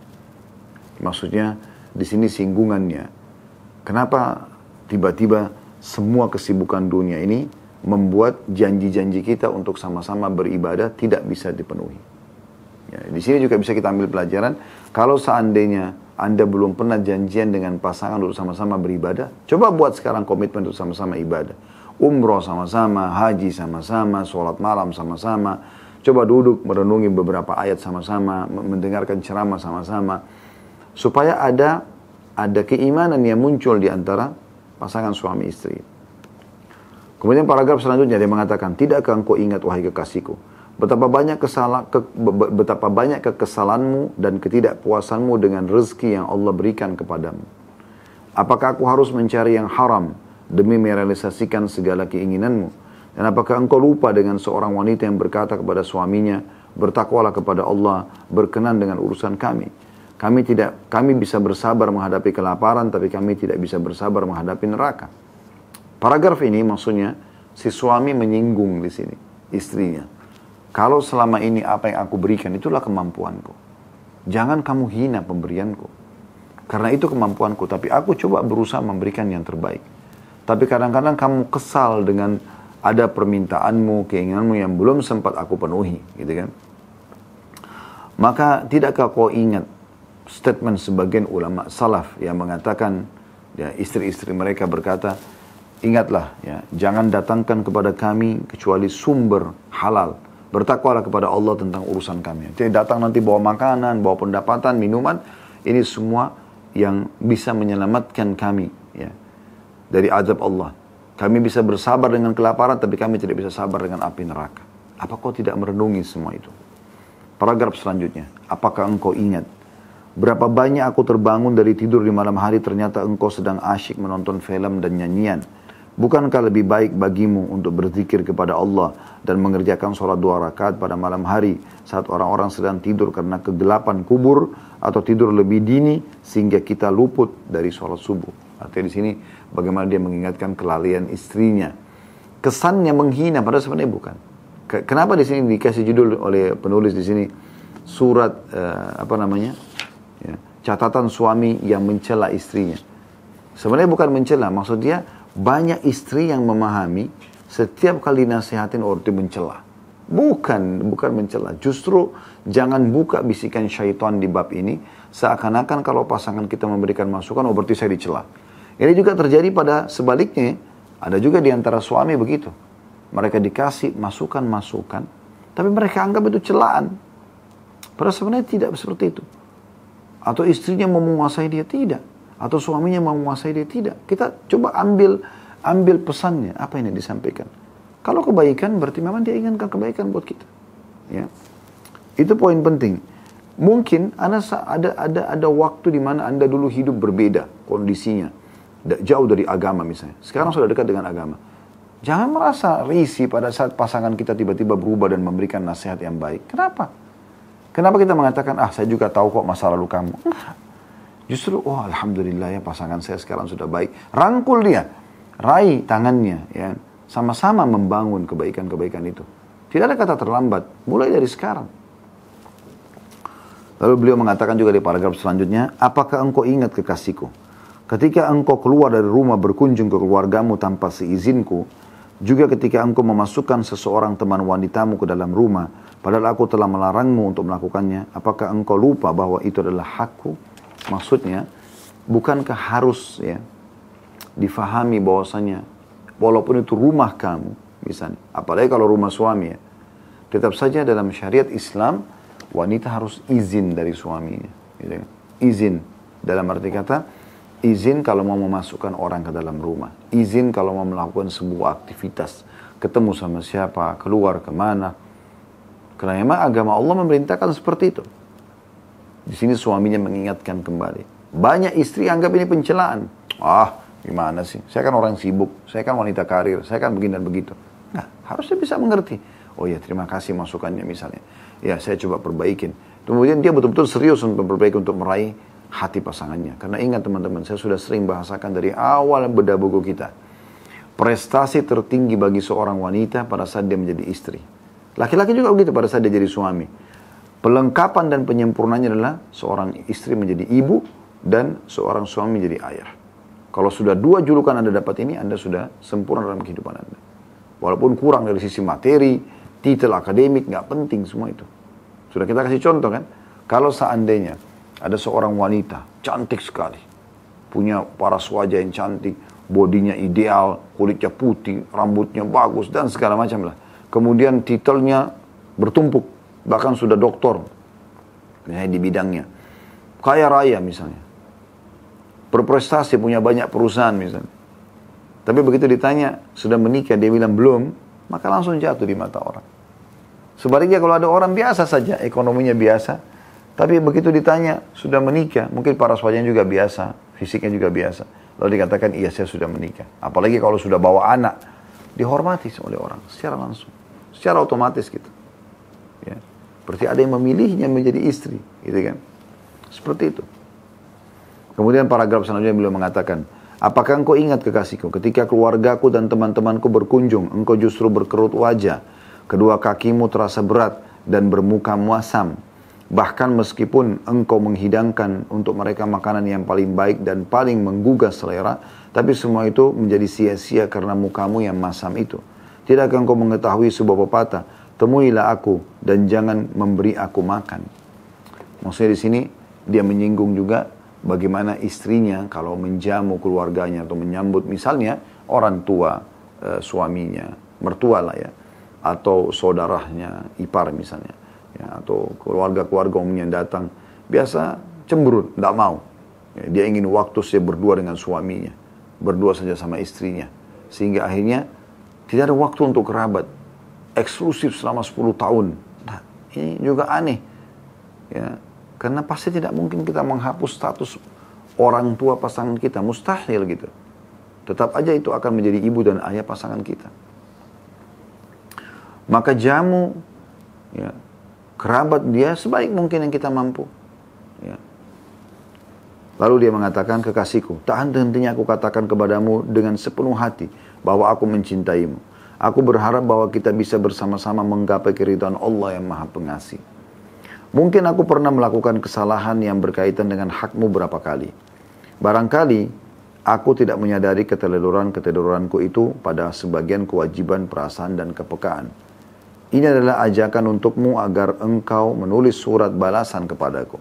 Maksudnya di sini singgungannya. Kenapa tiba-tiba semua kesibukan dunia ini membuat janji-janji kita untuk sama-sama beribadah tidak bisa dipenuhi. Ya, di sini juga bisa kita ambil pelajaran. Kalau seandainya Anda belum pernah janjian dengan pasangan untuk sama-sama beribadah, coba buat sekarang komitmen untuk sama-sama ibadah. Umroh sama-sama, haji sama-sama, sholat malam sama-sama. Coba duduk merenungi beberapa ayat sama-sama, mendengarkan ceramah sama-sama. Supaya ada keimanan yang muncul di antara pasangan suami istri. Kemudian paragraf selanjutnya dia mengatakan, tidakkah engkau ingat wahai kekasihku, betapa banyak kekesalanmu dan ketidakpuasanmu dengan rezeki yang Allah berikan kepadamu. Apakah aku harus mencari yang haram demi merealisasikan segala keinginanmu? Dan apakah engkau lupa dengan seorang wanita yang berkata kepada suaminya, bertakwalah kepada Allah, berkenan dengan urusan kami. Kami bisa bersabar menghadapi kelaparan, tapi kami tidak bisa bersabar menghadapi neraka. Paragraf ini maksudnya si suami menyinggung di sini istrinya. Kalau selama ini apa yang aku berikan itulah kemampuanku. Jangan kamu hina pemberianku. Karena itu kemampuanku, tapi aku coba berusaha memberikan yang terbaik. Tapi kadang-kadang kamu kesal dengan ada permintaanmu, keinginanmu yang belum sempat aku penuhi, gitu kan? Maka tidakkah kau ingat statement sebagian ulama salaf yang mengatakan, ya, istri-istri mereka berkata, ingatlah, ya, jangan datangkan kepada kami kecuali sumber halal. Bertakwalah kepada Allah tentang urusan kami. Jadi datang nanti bawa makanan, bawa pendapatan, minuman, ini semua yang bisa menyelamatkan kami, ya, dari azab Allah. Kami bisa bersabar dengan kelaparan, tapi kami tidak bisa sabar dengan api neraka. Apa kau tidak merenungi semua itu? Paragraf selanjutnya. Apakah engkau ingat berapa banyak aku terbangun dari tidur di malam hari, ternyata engkau sedang asyik menonton film dan nyanyian. Bukankah lebih baik bagimu untuk berzikir kepada Allah dan mengerjakan sholat 2 rakaat pada malam hari saat orang-orang sedang tidur karena kegelapan kubur, atau tidur lebih dini sehingga kita luput dari sholat subuh? Artinya di sini bagaimana dia mengingatkan kelalaian istrinya. Kesannya menghina, padahal sebenarnya bukan. Kenapa di sini dikasih judul oleh penulis di sini surat catatan suami yang mencela istrinya? Sebenarnya bukan mencela, maksud dia banyak istri yang memahami setiap kali nasihatin ortu mencela. Bukan mencela. Justru jangan buka bisikan syaitan di bab ini. Seakan-akan kalau pasangan kita memberikan masukan, oh berarti saya dicela. Ini juga terjadi pada sebaliknya. Ada juga di antara suami begitu. Mereka dikasih masukan-masukan, tapi mereka anggap itu celaan. Padahal sebenarnya tidak seperti itu. Atau istrinya mau menguasai dia, tidak. Atau suaminya mau menguasai dia, tidak. Kita coba ambil pesannya, apa yang disampaikan. Kalau kebaikan, berarti memang dia inginkan kebaikan buat kita. Ya. Itu poin penting. Mungkin ada waktu di mana Anda dulu hidup berbeda kondisinya. Jauh dari agama misalnya. Sekarang sudah dekat dengan agama. Jangan merasa risih pada saat pasangan kita tiba-tiba berubah dan memberikan nasihat yang baik. Kenapa? Kenapa kita mengatakan, saya juga tahu kok masa lalu kamu. Justru, alhamdulillah ya pasangan saya sekarang sudah baik. Rangkul dia. Raih tangannya. Ya. Sama-sama membangun kebaikan-kebaikan itu. Tidak ada kata terlambat. Mulai dari sekarang. Lalu beliau mengatakan juga di paragraf selanjutnya, apakah engkau ingat kekasihku? Ketika engkau keluar dari rumah berkunjung ke keluargamu tanpa seizinku, juga ketika engkau memasukkan seseorang teman wanitamu ke dalam rumah, padahal aku telah melarangmu untuk melakukannya, apakah engkau lupa bahwa itu adalah hakku? Maksudnya, bukankah harus ya difahami bahwasanya, walaupun itu rumah kamu, misalnya, apalagi kalau rumah suami ya, tetap saja dalam syariat Islam, wanita harus izin dari suaminya. Gitu. Izin, dalam arti kata, izin kalau mau memasukkan orang ke dalam rumah. Izin kalau mau melakukan sebuah aktivitas. Ketemu sama siapa, keluar kemana. Karena memang agama Allah memerintahkan seperti itu. Di sini suaminya mengingatkan kembali. Banyak istri anggap ini pencelaan. Gimana sih? Saya kan orang sibuk. Saya kan wanita karir. Saya kan begini dan begitu. Nah, harusnya bisa mengerti. Oh ya, terima kasih masukannya misalnya. Ya, saya coba perbaikin. Kemudian dia betul-betul serius untuk memperbaiki, untuk meraih hati pasangannya. Karena ingat teman-teman, saya sudah sering bahasakan dari awal bedah buku kita. Prestasi tertinggi bagi seorang wanita pada saat dia menjadi istri. Laki-laki juga begitu pada saat dia jadi suami. Pelengkapan dan penyempurnanya adalah seorang istri menjadi ibu dan seorang suami menjadi ayah. Kalau sudah dua julukan Anda dapat ini, Anda sudah sempurna dalam kehidupan Anda. Walaupun kurang dari sisi materi, titel akademik, nggak penting semua itu. Sudah kita kasih contoh kan? Kalau seandainya ada seorang wanita, cantik sekali. Punya paras wajah yang cantik, bodinya ideal, kulitnya putih, rambutnya bagus, dan segala macam lah. Kemudian titelnya bertumpuk, bahkan sudah doktor, misalnya di bidangnya. Kaya raya misalnya. Berprestasi, punya banyak perusahaan misalnya. Tapi begitu ditanya, sudah menikah, dia bilang belum, maka langsung jatuh di mata orang. Sebaliknya kalau ada orang biasa saja, ekonominya biasa, tapi begitu ditanya, sudah menikah, mungkin paras wajahnya juga biasa, fisiknya juga biasa. Lalu dikatakan, iya saya sudah menikah. Apalagi kalau sudah bawa anak, dihormati oleh orang, secara langsung. Secara otomatis gitu. Ya. Berarti ada yang memilihnya menjadi istri, gitu kan. Seperti itu. Kemudian paragraf selanjutnya beliau mengatakan, apakah engkau ingat kekasihku, ketika keluargaku dan teman-temanku berkunjung, engkau justru berkerut wajah, kedua kakimu terasa berat dan bermuka muasam. Bahkan meskipun engkau menghidangkan untuk mereka makanan yang paling baik dan paling menggugah selera, tapi semua itu menjadi sia-sia karena mukamu yang masam itu. Tidakkah engkau mengetahui sebuah pepatah, temuilah aku dan jangan memberi aku makan. Maksudnya di sini dia menyinggung juga bagaimana istrinya kalau menjamu keluarganya atau menyambut misalnya orang tua suaminya, mertua lah ya, atau saudaranya, ipar misalnya, ya, atau keluarga-keluarga umumnya yang datang, biasa cemberut, tidak mau. Ya, dia ingin waktu saya berdua dengan suaminya, berdua saja sama istrinya, sehingga akhirnya tidak ada waktu untuk kerabat, eksklusif selama 10 tahun. Nah, ini juga aneh, ya, karena pasti tidak mungkin kita menghapus status orang tua pasangan kita, mustahil gitu. Tetap aja itu akan menjadi ibu dan ayah pasangan kita. Maka jamu ya, kerabat dia sebaik mungkin yang kita mampu. Ya. Lalu dia mengatakan, kekasihku, tak henti-hentinya aku katakan kepadamu dengan sepenuh hati bahwa aku mencintaimu. Aku berharap bahwa kita bisa bersama-sama menggapai keridhaan Allah yang Maha Pengasih. Mungkin aku pernah melakukan kesalahan yang berkaitan dengan hakmu berapa kali. Barangkali Aku tidak menyadari keteledoran-keteledoranku itu pada sebagian kewajiban, perasaan, dan kepekaan. Ini adalah ajakan untukmu agar engkau menulis surat balasan kepadaku.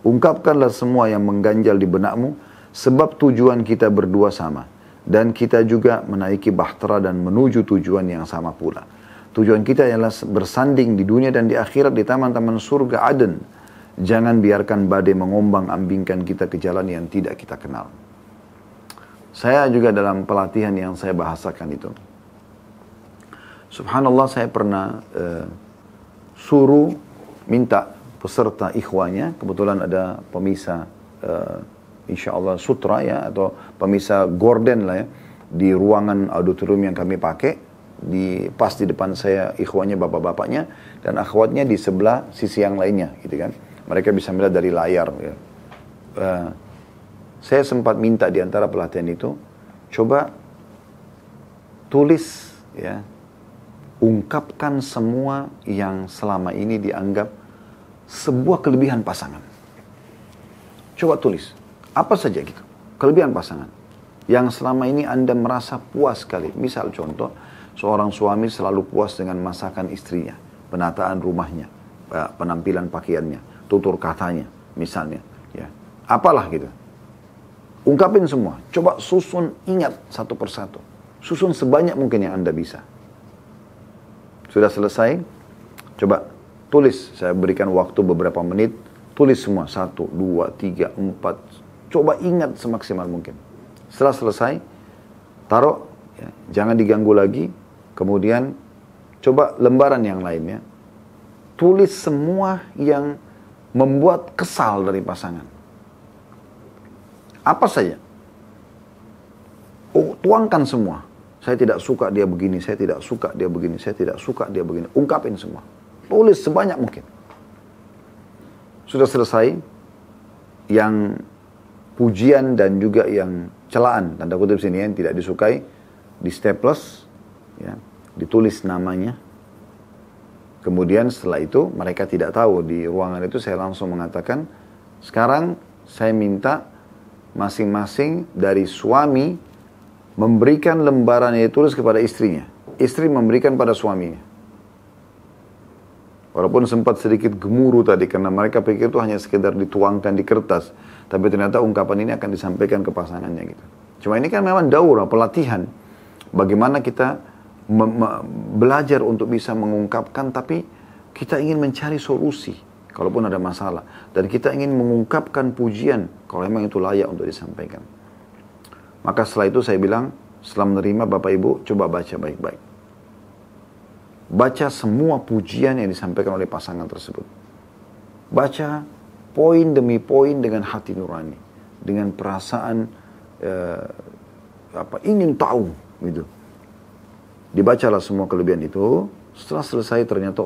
Ungkapkanlah semua yang mengganjal di benakmu, sebab tujuan kita berdua sama. Dan kita juga menaiki bahtera dan menuju tujuan yang sama pula. Tujuan kita ialah bersanding di dunia dan di akhirat di taman-taman surga Aden. Jangan biarkan badai mengombang-ambingkan kita ke jalan yang tidak kita kenal. Saya juga dalam pelatihan yang saya bahasakan itu. Subhanallah, saya pernah suruh minta peserta ikhwanya, kebetulan ada pemisah insya Allah sutra ya, atau pemisah gorden lah ya, di ruangan auditorium yang kami pakai, pas di depan saya ikhwanya bapak-bapaknya, dan akhwatnya di sebelah sisi yang lainnya gitu kan. Mereka bisa melihat dari layar ya. Saya sempat minta di antara pelatihan itu, coba tulis ya, ungkapkan semua yang selama ini dianggap sebuah kelebihan pasangan. Coba tulis, apa saja gitu, kelebihan pasangan yang selama ini Anda merasa puas sekali. Misal contoh, seorang suami selalu puas dengan masakan istrinya, penataan rumahnya, penampilan pakaiannya, tutur katanya misalnya ya. Apalah gitu. Ungkapin semua. Coba susun, ingat satu persatu. Susun sebanyak mungkin yang Anda bisa. Sudah selesai? Coba tulis. Saya berikan waktu beberapa menit. Tulis semua. 1, 2, 3, 4. Coba ingat semaksimal mungkin. Setelah selesai, taruh. Ya, jangan diganggu lagi. Kemudian coba lembaran yang lainnya. Tulis semua yang membuat kesal dari pasangan. Apa saja. Tuangkan semua. Saya tidak suka dia begini, saya tidak suka dia begini, saya tidak suka dia begini. Ungkapin semua. Tulis sebanyak mungkin. Sudah selesai. Yang pujian dan juga yang celaan, tanda kutip sini yang tidak disukai, di staples, ya, ditulis namanya. Kemudian setelah itu mereka tidak tahu, di ruangan itu saya langsung mengatakan, sekarang saya minta masing-masing dari suami memberikan lembaran yang ditulis kepada istrinya. Istri memberikan pada suaminya. Walaupun sempat sedikit gemuruh tadi karena mereka pikir itu hanya sekedar dituangkan di kertas, tapi ternyata ungkapan ini akan disampaikan ke pasangannya gitu. Cuma ini kan memang daurah, pelatihan. Bagaimana kita belajar untuk bisa mengungkapkan, tapi kita ingin mencari solusi kalaupun ada masalah. Dan kita ingin mengungkapkan pujian kalau memang itu layak untuk disampaikan. Maka setelah itu saya bilang, setelah menerima Bapak Ibu, coba baca baik-baik. Baca semua pujian yang disampaikan oleh pasangan tersebut. Baca poin demi poin dengan hati nurani. Dengan perasaan ingin tahu gitu. Dibacalah semua kelebihan itu. Setelah selesai ternyata,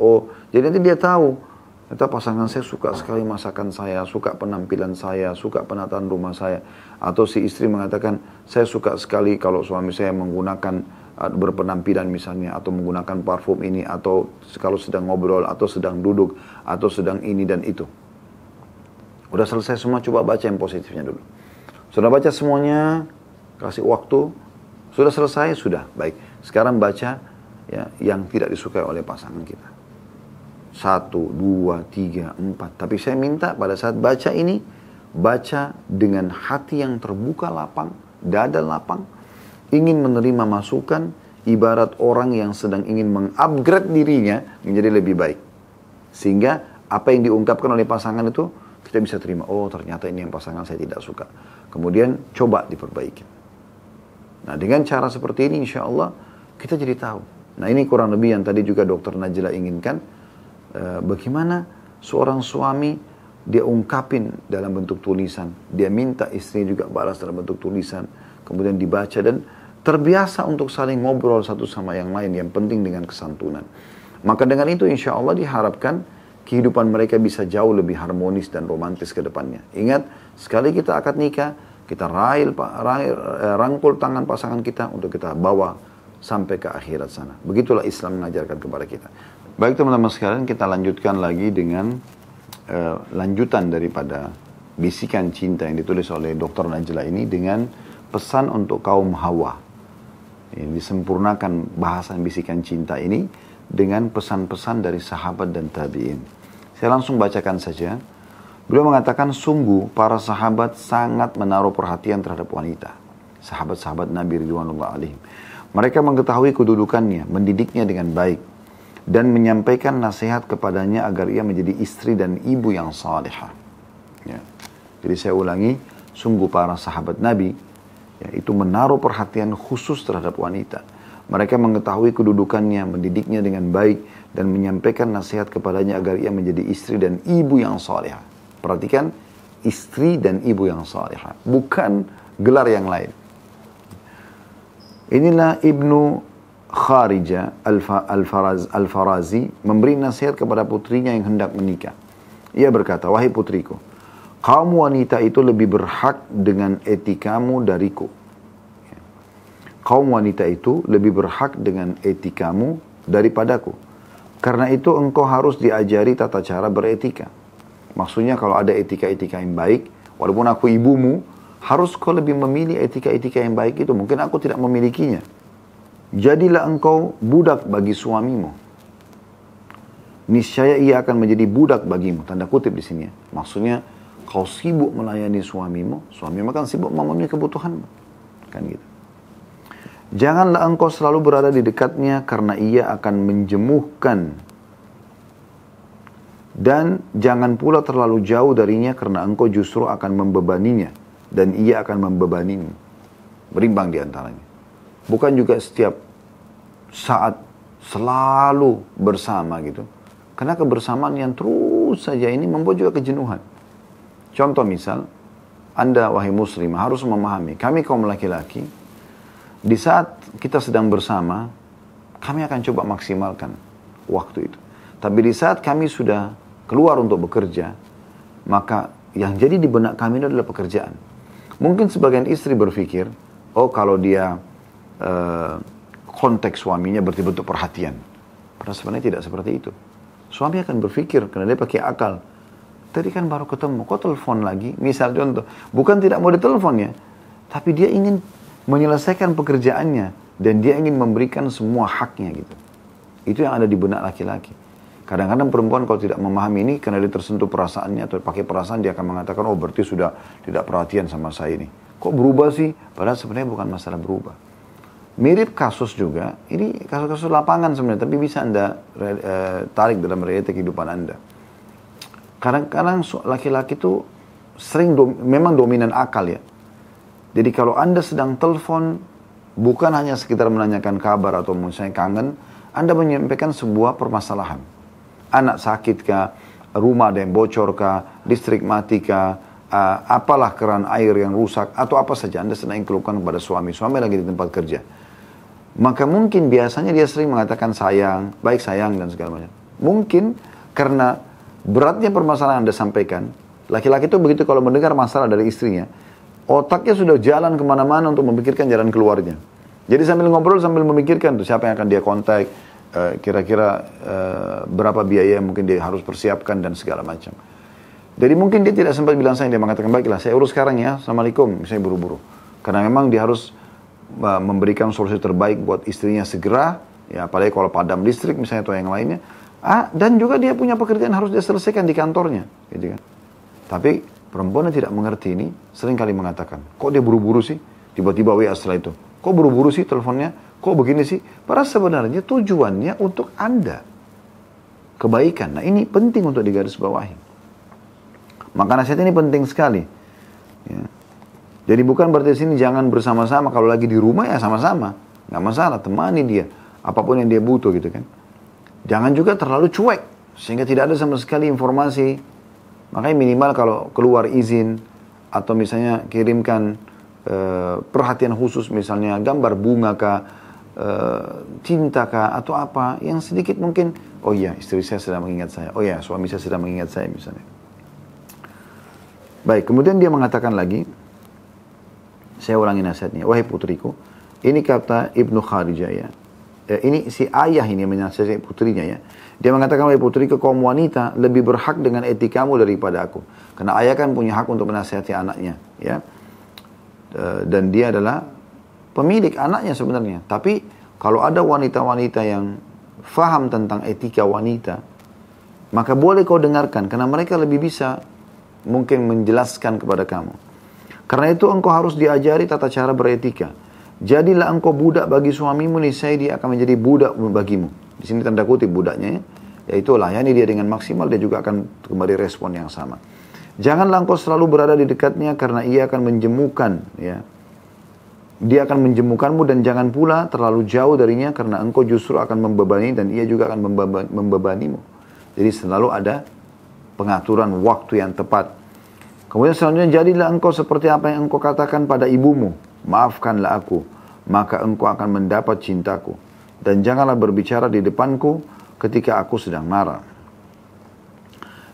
jadi nanti dia tahu. Ternyata pasangan saya suka sekali masakan saya, suka penampilan saya, suka penataan rumah saya. Atau si istri mengatakan, saya suka sekali kalau suami saya menggunakan berpenampilan misalnya, atau menggunakan parfum ini, atau kalau sedang ngobrol, atau sedang duduk, atau sedang ini dan itu. Udah selesai semua, coba baca yang positifnya dulu. Sudah baca semuanya, kasih waktu, sudah selesai, sudah, baik. Sekarang baca ya, yang tidak disukai oleh pasangan kita. 1, 2, 3, 4. Tapi saya minta pada saat baca ini, baca dengan hati yang terbuka lapang, dada lapang, ingin menerima masukan, ibarat orang yang sedang ingin mengupgrade dirinya menjadi lebih baik. Sehingga apa yang diungkapkan oleh pasangan itu, kita bisa terima, ternyata ini yang pasangan saya tidak suka. Kemudian coba diperbaiki. Nah dengan cara seperti ini insya Allah kita jadi tahu. Nah ini kurang lebih yang tadi juga Dr. Najla inginkan. Bagaimana seorang suami dia ungkapin dalam bentuk tulisan, dia minta istri juga balas dalam bentuk tulisan, kemudian dibaca dan terbiasa untuk saling ngobrol satu sama yang lain, yang penting dengan kesantunan. Maka dengan itu insya Allah diharapkan kehidupan mereka bisa jauh lebih harmonis dan romantis ke depannya. Ingat, sekali kita akad nikah, kita rangkul tangan pasangan kita untuk kita bawa sampai ke akhirat sana. Begitulah Islam mengajarkan kepada kita. Baik teman-teman sekalian, kita lanjutkan lagi dengan lanjutan daripada bisikan cinta yang ditulis oleh Dr. Najla ini dengan pesan untuk kaum Hawa. Disempurnakan bahasan bisikan cinta ini dengan pesan-pesan dari sahabat dan tabi'in. Saya langsung bacakan saja. Beliau mengatakan, sungguh para sahabat sangat menaruh perhatian terhadap wanita. Sahabat-sahabat Nabi Ridwanullah alaihim. Mereka mengetahui kedudukannya, mendidiknya dengan baik, dan menyampaikan nasihat kepadanya agar ia menjadi istri dan ibu yang salihah. Ya. Jadi saya ulangi, sungguh para sahabat Nabi, ya, itu menaruh perhatian khusus terhadap wanita. Mereka mengetahui kedudukannya, mendidiknya dengan baik, dan menyampaikan nasihat kepadanya agar ia menjadi istri dan ibu yang salihah. Perhatikan, istri dan ibu yang salihah, bukan gelar yang lain. Inilah Ibnu Kharijah Al-Farazi memberi nasihat kepada putrinya yang hendak menikah. Ia berkata, wahai putriku, kaum wanita itu lebih berhak dengan etikamu dariku. Kaum wanita itu lebih berhak dengan etikamu daripadaku. Karena itu engkau harus diajari tata cara beretika. Maksudnya kalau ada etika-etika yang baik, walaupun aku ibumu, harus kau lebih memilih etika-etika yang baik itu. Mungkin aku tidak memilikinya. Jadilah engkau budak bagi suamimu. Niscaya ia akan menjadi budak bagimu. Tanda kutip di sini. Maksudnya, kau sibuk melayani suamimu, suamimu akan sibuk memenuhi kebutuhanmu. Kan gitu. Janganlah engkau selalu berada di dekatnya karena ia akan menjemuhkan. Dan jangan pula terlalu jauh darinya karena engkau justru akan membebaninya. Dan ia akan membebanimu. Berimbang di antaranya. Bukan juga setiap saat selalu bersama gitu. Karena kebersamaan yang terus saja ini membuat juga kejenuhan. Contoh misal, Anda wahai muslim harus memahami, kami kaum laki-laki, di saat kita sedang bersama, kami akan coba maksimalkan waktu itu. Tapi di saat kami sudah keluar untuk bekerja, maka yang jadi di benak kami itu adalah pekerjaan. Mungkin sebagian istri berpikir, oh kalau dia konteks suaminya berarti bentuk perhatian. Padahal sebenarnya tidak seperti itu. Suami akan berpikir, karena dia pakai akal. Tadi kan baru ketemu, kok telepon lagi? Misal contoh, bukan tidak mau ditelepon ya, tapi dia ingin menyelesaikan pekerjaannya, dan dia ingin memberikan semua haknya gitu. Itu yang ada di benak laki-laki. Kadang-kadang perempuan kalau tidak memahami ini, karena dia tersentuh perasaannya, atau pakai perasaan, dia akan mengatakan, oh berarti sudah tidak perhatian sama saya ini. Kok berubah sih? Padahal sebenarnya bukan masalah berubah. Mirip kasus juga, ini kasus-kasus lapangan sebenarnya, tapi bisa Anda tarik dalam realita kehidupan Anda. Kadang-kadang laki-laki itu sering memang dominan akal ya. Jadi kalau Anda sedang telepon, bukan hanya sekitar menanyakan kabar atau misalnya kangen, Anda menyampaikan sebuah permasalahan. Anak sakit kah, rumah ada yang bocor kah, listrik mati kah, apalah keran air yang rusak, atau apa saja Anda sedang keluhkan kepada suami lagi di tempat kerja. Maka mungkin biasanya dia sering mengatakan sayang, baik sayang dan segala macam. Mungkin karena beratnya permasalahan Anda sampaikan, laki-laki itu begitu kalau mendengar masalah dari istrinya, otaknya sudah jalan kemana-mana untuk memikirkan jalan keluarnya. Jadi sambil ngobrol, sambil memikirkan tuh siapa yang akan dia kontak, kira-kira berapa biaya yang mungkin dia harus persiapkan dan segala macam. Jadi mungkin dia tidak sempat bilang sayang, dia mengatakan baiklah saya urus sekarang ya, assalamualaikum, misalnya buru-buru. Karena memang dia harus memberikan solusi terbaik buat istrinya segera, ya apalagi kalau padam listrik misalnya atau yang lainnya. Dan juga dia punya pekerjaan harus dia selesaikan di kantornya, gitu kan. Tapi perempuan yang tidak mengerti ini sering kali mengatakan, kok dia buru-buru sih? Tiba-tiba WA setelah itu, kok buru-buru sih teleponnya? Kok begini sih? Padahal sebenarnya tujuannya untuk Anda kebaikan. Nah ini penting untuk digarisbawahi. Maka nasihat ini penting sekali. Ya. Jadi bukan berarti sini jangan bersama-sama, kalau lagi di rumah ya sama-sama. Nggak masalah, temani dia. Apapun yang dia butuh gitu kan. Jangan juga terlalu cuek, sehingga tidak ada sama sekali informasi. Makanya minimal kalau keluar izin, atau misalnya kirimkan perhatian khusus, misalnya gambar bunga kah, cinta kah, atau apa, yang sedikit mungkin, oh iya istri saya sedang mengingat saya, oh iya suami saya sedang mengingat saya misalnya. Baik, kemudian dia mengatakan lagi, saya ulangi nasihatnya, wahai putriku, ini kata Ibnu Kharijah ya, ini si ayah ini menasihati putrinya ya, dia mengatakan, wahai putriku, kaum wanita lebih berhak dengan etikamu daripada aku, karena ayah kan punya hak untuk menasihati anaknya ya. dan dia adalah pemilik anaknya sebenarnya. Tapi kalau ada wanita-wanita yang faham tentang etika wanita, maka boleh kau dengarkan, karena mereka lebih bisa mungkin menjelaskan kepada kamu. Karena itu engkau harus diajari tata cara beretika. Jadilah engkau budak bagi suamimu, niscaya dia akan menjadi budak bagimu. Di sini tanda kutip budaknya, yaitu layani dia dengan maksimal, dia juga akan kembali respon yang sama. Janganlah engkau selalu berada di dekatnya, karena ia akan menjemukan, ya. Dia akan menjemukanmu, dan jangan pula terlalu jauh darinya, karena engkau justru akan membebani dan ia juga akan membebanimu. Jadi selalu ada pengaturan waktu yang tepat. Kemudian selanjutnya, jadilah engkau seperti apa yang engkau katakan pada ibumu, maafkanlah aku, maka engkau akan mendapat cintaku. Dan janganlah berbicara di depanku ketika aku sedang marah.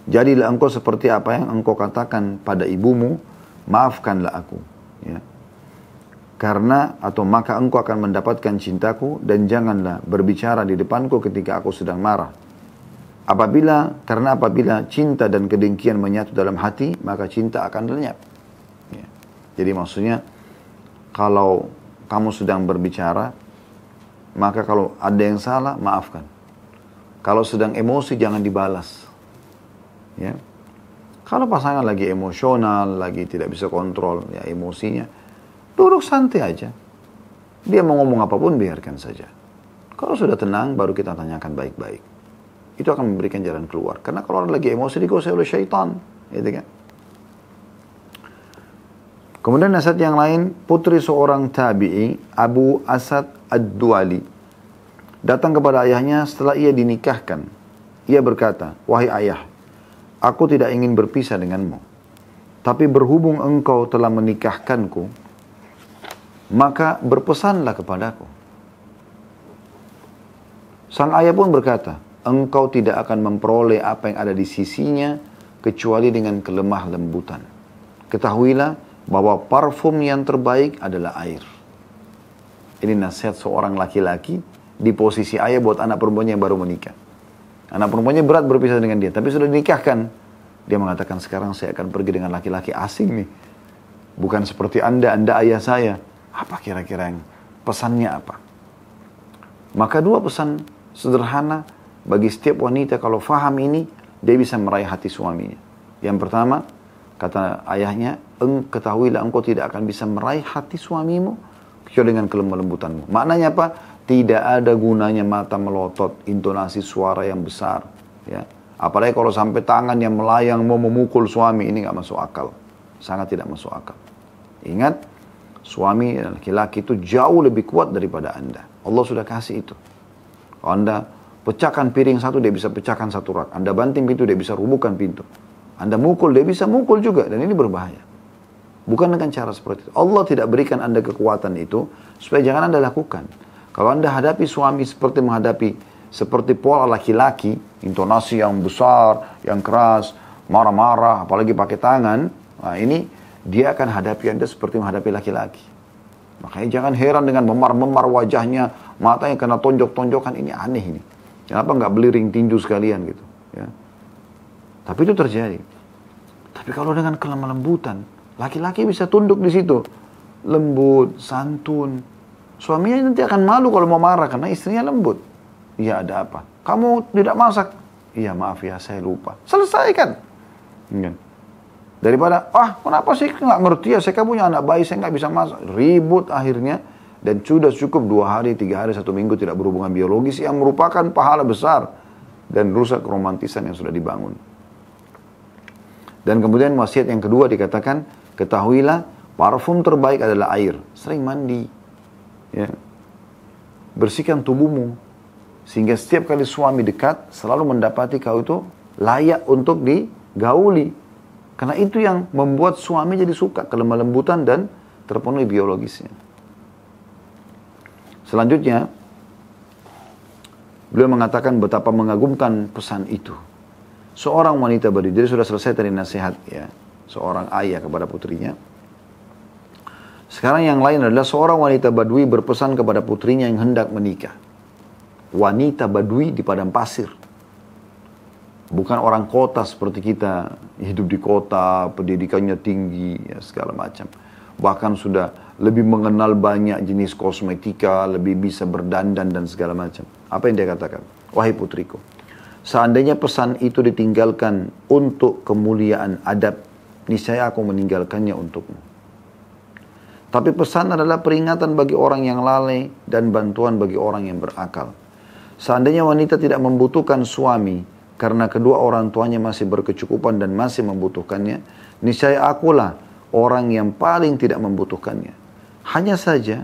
Jadilah engkau seperti apa yang engkau katakan pada ibumu, maafkanlah aku. Ya. Karena atau maka engkau akan mendapatkan cintaku, dan janganlah berbicara di depanku ketika aku sedang marah. Karena apabila cinta dan kedengkian menyatu dalam hati, maka cinta akan lenyap. Ya. Jadi maksudnya, kalau kamu sedang berbicara, maka kalau ada yang salah, maafkan. Kalau sedang emosi, jangan dibalas. Ya. Kalau pasangan lagi emosional, lagi tidak bisa kontrol ya emosinya, duduk santai aja. Dia mau ngomong apapun, biarkan saja. Kalau sudah tenang, baru kita tanyakan baik-baik. Itu akan memberikan jalan keluar. Karena kalau orang lagi emosi, dikuasai oleh syaitan. Gitu kan? Kemudian nasihat yang lain, putri seorang tabi'i, Abu Asad Ad-Duali, datang kepada ayahnya setelah ia dinikahkan. Ia berkata, wahai ayah, aku tidak ingin berpisah denganmu. Tapi berhubung engkau telah menikahkanku, maka berpesanlah kepadaku. Sang ayah pun berkata, engkau tidak akan memperoleh apa yang ada di sisinya, kecuali dengan kelemah lembutan. Ketahuilah bahwa parfum yang terbaik adalah air. Ini nasihat seorang laki-laki di posisi ayah buat anak perempuannya yang baru menikah. Anak perempuannya berat berpisah dengan dia, tapi sudah dinikahkan. Dia mengatakan, sekarang saya akan pergi dengan laki-laki asing nih. Bukan seperti anda ayah saya. Apa kira-kira yang pesannya apa? Maka dua pesan sederhana bagi setiap wanita, kalau faham ini, dia bisa meraih hati suaminya. Yang pertama, kata ayahnya, ketahuilah engkau tidak akan bisa meraih hati suamimu kecuali dengan kelemah lembutanmu. Maknanya apa? Tidak ada gunanya mata melotot, intonasi suara yang besar. Ya. Apalagi kalau sampai tangan yang melayang mau memukul suami, ini nggak masuk akal. Sangat tidak masuk akal. Ingat, suami laki-laki itu jauh lebih kuat daripada anda. Allah sudah kasih itu. Kalau anda pecahkan piring satu, dia bisa pecahkan satu rak. Anda banting pintu, dia bisa rubuhkan pintu. Anda mukul, dia bisa mukul juga. Dan ini berbahaya. Bukan dengan cara seperti itu. Allah tidak berikan anda kekuatan itu, supaya jangan anda lakukan. Kalau anda hadapi suami seperti pola laki-laki, intonasi yang besar, yang keras, marah-marah, apalagi pakai tangan, nah ini dia akan hadapi anda seperti menghadapi laki-laki. Makanya jangan heran dengan memar-memar wajahnya, matanya kena tonjok-tonjokan, ini aneh ini. Kenapa nggak beli ring tinju sekalian gitu? Ya. Tapi itu terjadi. Tapi kalau dengan kelemah lembutan, laki-laki bisa tunduk di situ, lembut, santun. Suaminya nanti akan malu kalau mau marah karena istrinya lembut. Iya, ada apa? Kamu tidak masak? Iya, maaf ya, saya lupa. Selesaikan. Ya. Daripada, kenapa sih nggak ngerti ya? Saya kan punya anak bayi, saya nggak bisa masak. Ribut akhirnya. Dan sudah cukup 2 hari, 3 hari, 1 minggu tidak berhubungan biologis yang merupakan pahala besar. Dan rusak romantisan yang sudah dibangun. Dan kemudian wasiat yang kedua dikatakan, ketahuilah parfum terbaik adalah air. Sering mandi. Ya. Bersihkan tubuhmu. Sehingga setiap kali suami dekat, selalu mendapati kau itu layak untuk digauli. Karena itu yang membuat suami jadi suka, kelemah lembutan dan terpenuhi biologisnya. Selanjutnya, beliau mengatakan betapa mengagumkan pesan itu. Seorang wanita Badui, jadi sudah selesai tadi nasihat ya, seorang ayah kepada putrinya. Sekarang yang lain adalah seorang wanita Badui berpesan kepada putrinya yang hendak menikah. Wanita Badui di padang pasir. Bukan orang kota seperti kita, hidup di kota, pendidikannya tinggi, ya segala macam. bahkan sudah lebih mengenal banyak jenis kosmetika, lebih bisa berdandan dan segala macam. Apa yang dia katakan? Wahai putriku, seandainya pesan itu ditinggalkan untuk kemuliaan adab, niscaya aku meninggalkannya untukmu. Tapi pesan adalah peringatan bagi orang yang lalai dan bantuan bagi orang yang berakal. Seandainya wanita tidak membutuhkan suami karena kedua orang tuanya masih berkecukupan dan masih membutuhkannya, niscaya akulah orang yang paling tidak membutuhkannya. Hanya saja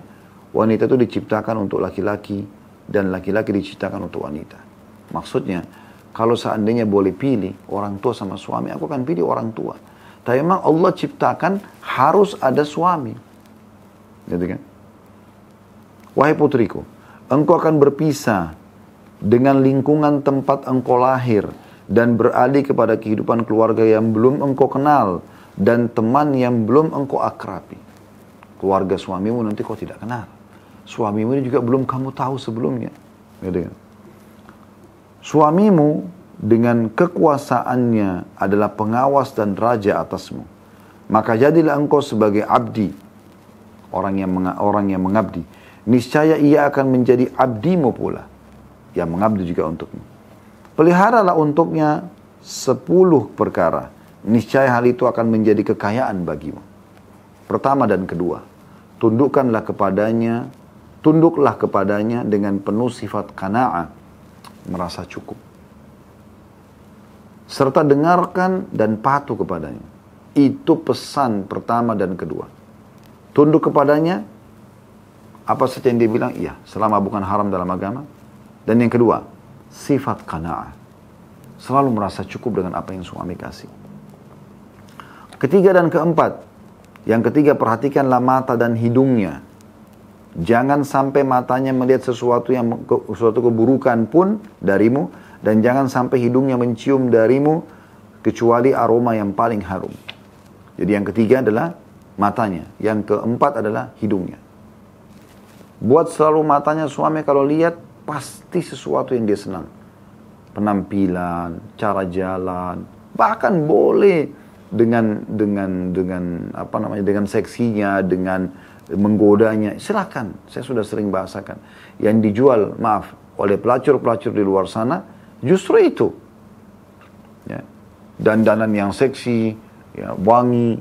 wanita itu diciptakan untuk laki-laki dan laki-laki diciptakan untuk wanita. Maksudnya, kalau seandainya boleh pilih orang tua sama suami, aku akan pilih orang tua. Tapi memang Allah ciptakan harus ada suami. Gitu kan? Wahai putriku, engkau akan berpisah dengan lingkungan tempat engkau lahir dan beralih kepada kehidupan keluarga yang belum engkau kenal dan teman yang belum engkau akrabi. Keluarga suamimu nanti kau tidak kenal. Suamimu ini juga belum kamu tahu sebelumnya. Gitu kan? Suamimu dengan kekuasaannya adalah pengawas dan raja atasmu. Maka jadilah engkau sebagai abdi, orang yang mengabdi. Niscaya ia akan menjadi abdimu pula, yang mengabdi juga untukmu. Peliharalah untuknya 10 perkara. Niscaya hal itu akan menjadi kekayaan bagimu. Pertama dan kedua, tunduklah kepadanya dengan penuh sifat qanaa'ah, merasa cukup. Serta dengarkan dan patuh kepadanya. Itu pesan pertama dan kedua. Tunduk kepadanya, apa saja yang dia bilang, iya, selama bukan haram dalam agama. Dan yang kedua, sifat qanaa'ah. Selalu merasa cukup dengan apa yang suami kasih. Ketiga dan keempat, yang ketiga perhatikanlah mata dan hidungnya. Jangan sampai matanya melihat sesuatu keburukan pun darimu, dan jangan sampai hidungnya mencium darimu kecuali aroma yang paling harum. Jadi yang ketiga adalah matanya, yang keempat adalah hidungnya. Buat selalu matanya suami kalau lihat pasti sesuatu yang dia senang. Penampilan, cara jalan, bahkan boleh dengan seksinya, dengan menggodanya, silakan. Saya sudah sering bahasakan. Yang dijual, oleh pelacur-pelacur di luar sana, justru itu. Ya. Dandanan yang seksi, ya, wangi,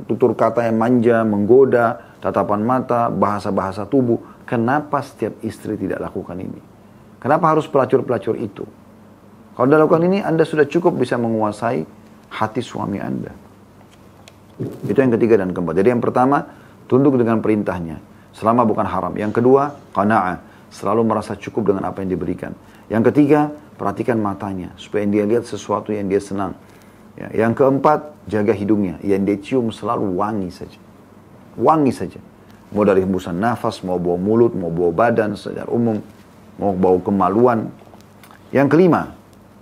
tutur kata yang manja, menggoda, tatapan mata, bahasa-bahasa tubuh. Kenapa setiap istri tidak lakukan ini? Kenapa harus pelacur-pelacur itu? Kalau Anda lakukan ini, Anda sudah cukup bisa menguasai hati suami Anda. Itu yang ketiga dan keempat. Jadi yang pertama, tunduk dengan perintahnya, selama bukan haram. Yang kedua, qanaa'ah, selalu merasa cukup dengan apa yang diberikan. Yang ketiga, perhatikan matanya, supaya dia lihat sesuatu yang dia senang. Ya, yang keempat, jaga hidungnya, yang dia cium selalu wangi saja. Wangi saja. Mau dari hembusan nafas, mau bau mulut, mau bau badan secara umum, mau bau kemaluan. Yang kelima,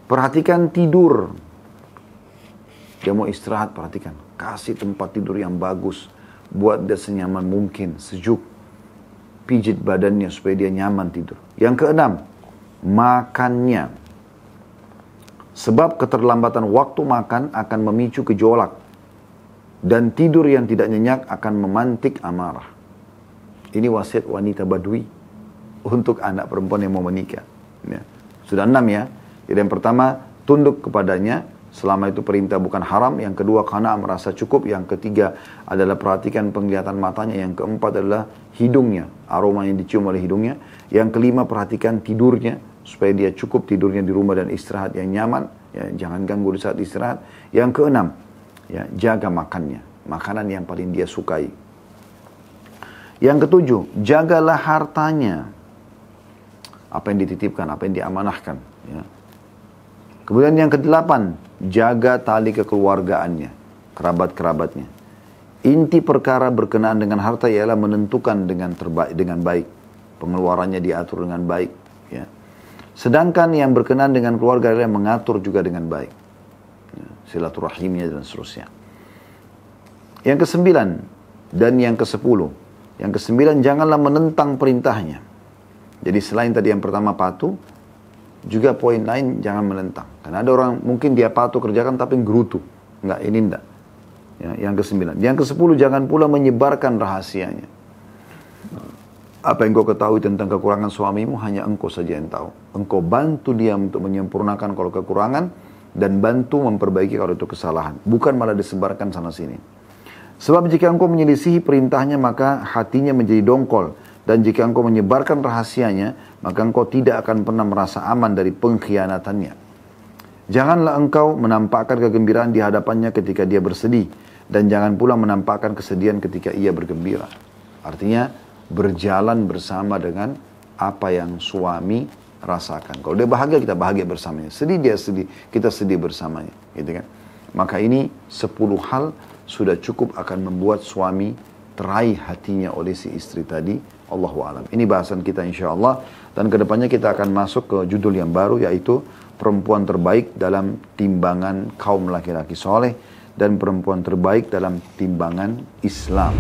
perhatikan tidur. Dia mau istirahat, perhatikan. Kasih tempat tidur yang bagus. Buat dia senyaman mungkin, sejuk. Pijit badannya supaya dia nyaman tidur. Yang keenam, makannya. Sebab keterlambatan waktu makan akan memicu gejolak. Dan tidur yang tidak nyenyak akan memantik amarah. Ini wasiat wanita Badui untuk anak perempuan yang mau menikah. Ya. Sudah 6 ya. Jadi yang pertama, tunduk kepadanya. Selama itu perintah bukan haram. Yang kedua, qanaa'ah, merasa cukup. Yang ketiga adalah perhatikan penglihatan matanya. Yang keempat adalah hidungnya. Aroma yang dicium oleh hidungnya. Yang kelima, perhatikan tidurnya. Supaya dia cukup tidurnya di rumah dan istirahat yang nyaman. Ya, jangan ganggu di saat istirahat. Yang keenam, ya, jaga makannya. Makanan yang paling dia sukai. Yang ketujuh, jagalah hartanya. Apa yang dititipkan, apa yang diamanahkan. Ya. Kemudian yang kedelapan, jaga tali kekeluargaannya, kerabat-kerabatnya. Inti perkara berkenaan dengan harta ialah menentukan dengan baik. Pengeluarannya diatur dengan baik. Ya. Sedangkan yang berkenaan dengan keluarga adalah mengatur juga dengan baik. Ya. Silaturahimnya dan seterusnya. Yang kesembilan dan yang kesepuluh. Yang kesembilan, janganlah menentang perintahnya. Jadi selain tadi yang pertama patuh, juga poin lain jangan menentang. Karena ada orang mungkin dia patuh kerjakan tapi gerutu. Enggak, ini enggak. Ya, yang ke-9. Yang ke-10, jangan pula menyebarkan rahasianya. Apa yang kau ketahui tentang kekurangan suamimu, hanya engkau saja yang tahu. Engkau bantu dia untuk menyempurnakan kalau kekurangan, dan bantu memperbaiki kalau itu kesalahan. Bukan malah disebarkan sana-sini. Sebab jika engkau menyelisihi perintahnya, maka hatinya menjadi dongkol. Dan jika engkau menyebarkan rahasianya, maka engkau tidak akan pernah merasa aman dari pengkhianatannya. Janganlah engkau menampakkan kegembiraan di hadapannya ketika dia bersedih. Dan jangan pula menampakkan kesedihan ketika ia bergembira. Artinya, berjalan bersama dengan apa yang suami rasakan. Kalau dia bahagia, kita bahagia bersamanya. Sedih, dia sedih, kita sedih bersamanya. Gitu kan? Maka ini 10 hal sudah cukup akan membuat suami teraih hatinya oleh si istri tadi. Allahu a'lam. Ini bahasan kita insyaAllah. Dan kedepannya kita akan masuk ke judul yang baru, yaitu perempuan terbaik dalam timbangan kaum laki-laki soleh dan perempuan terbaik dalam timbangan Islam.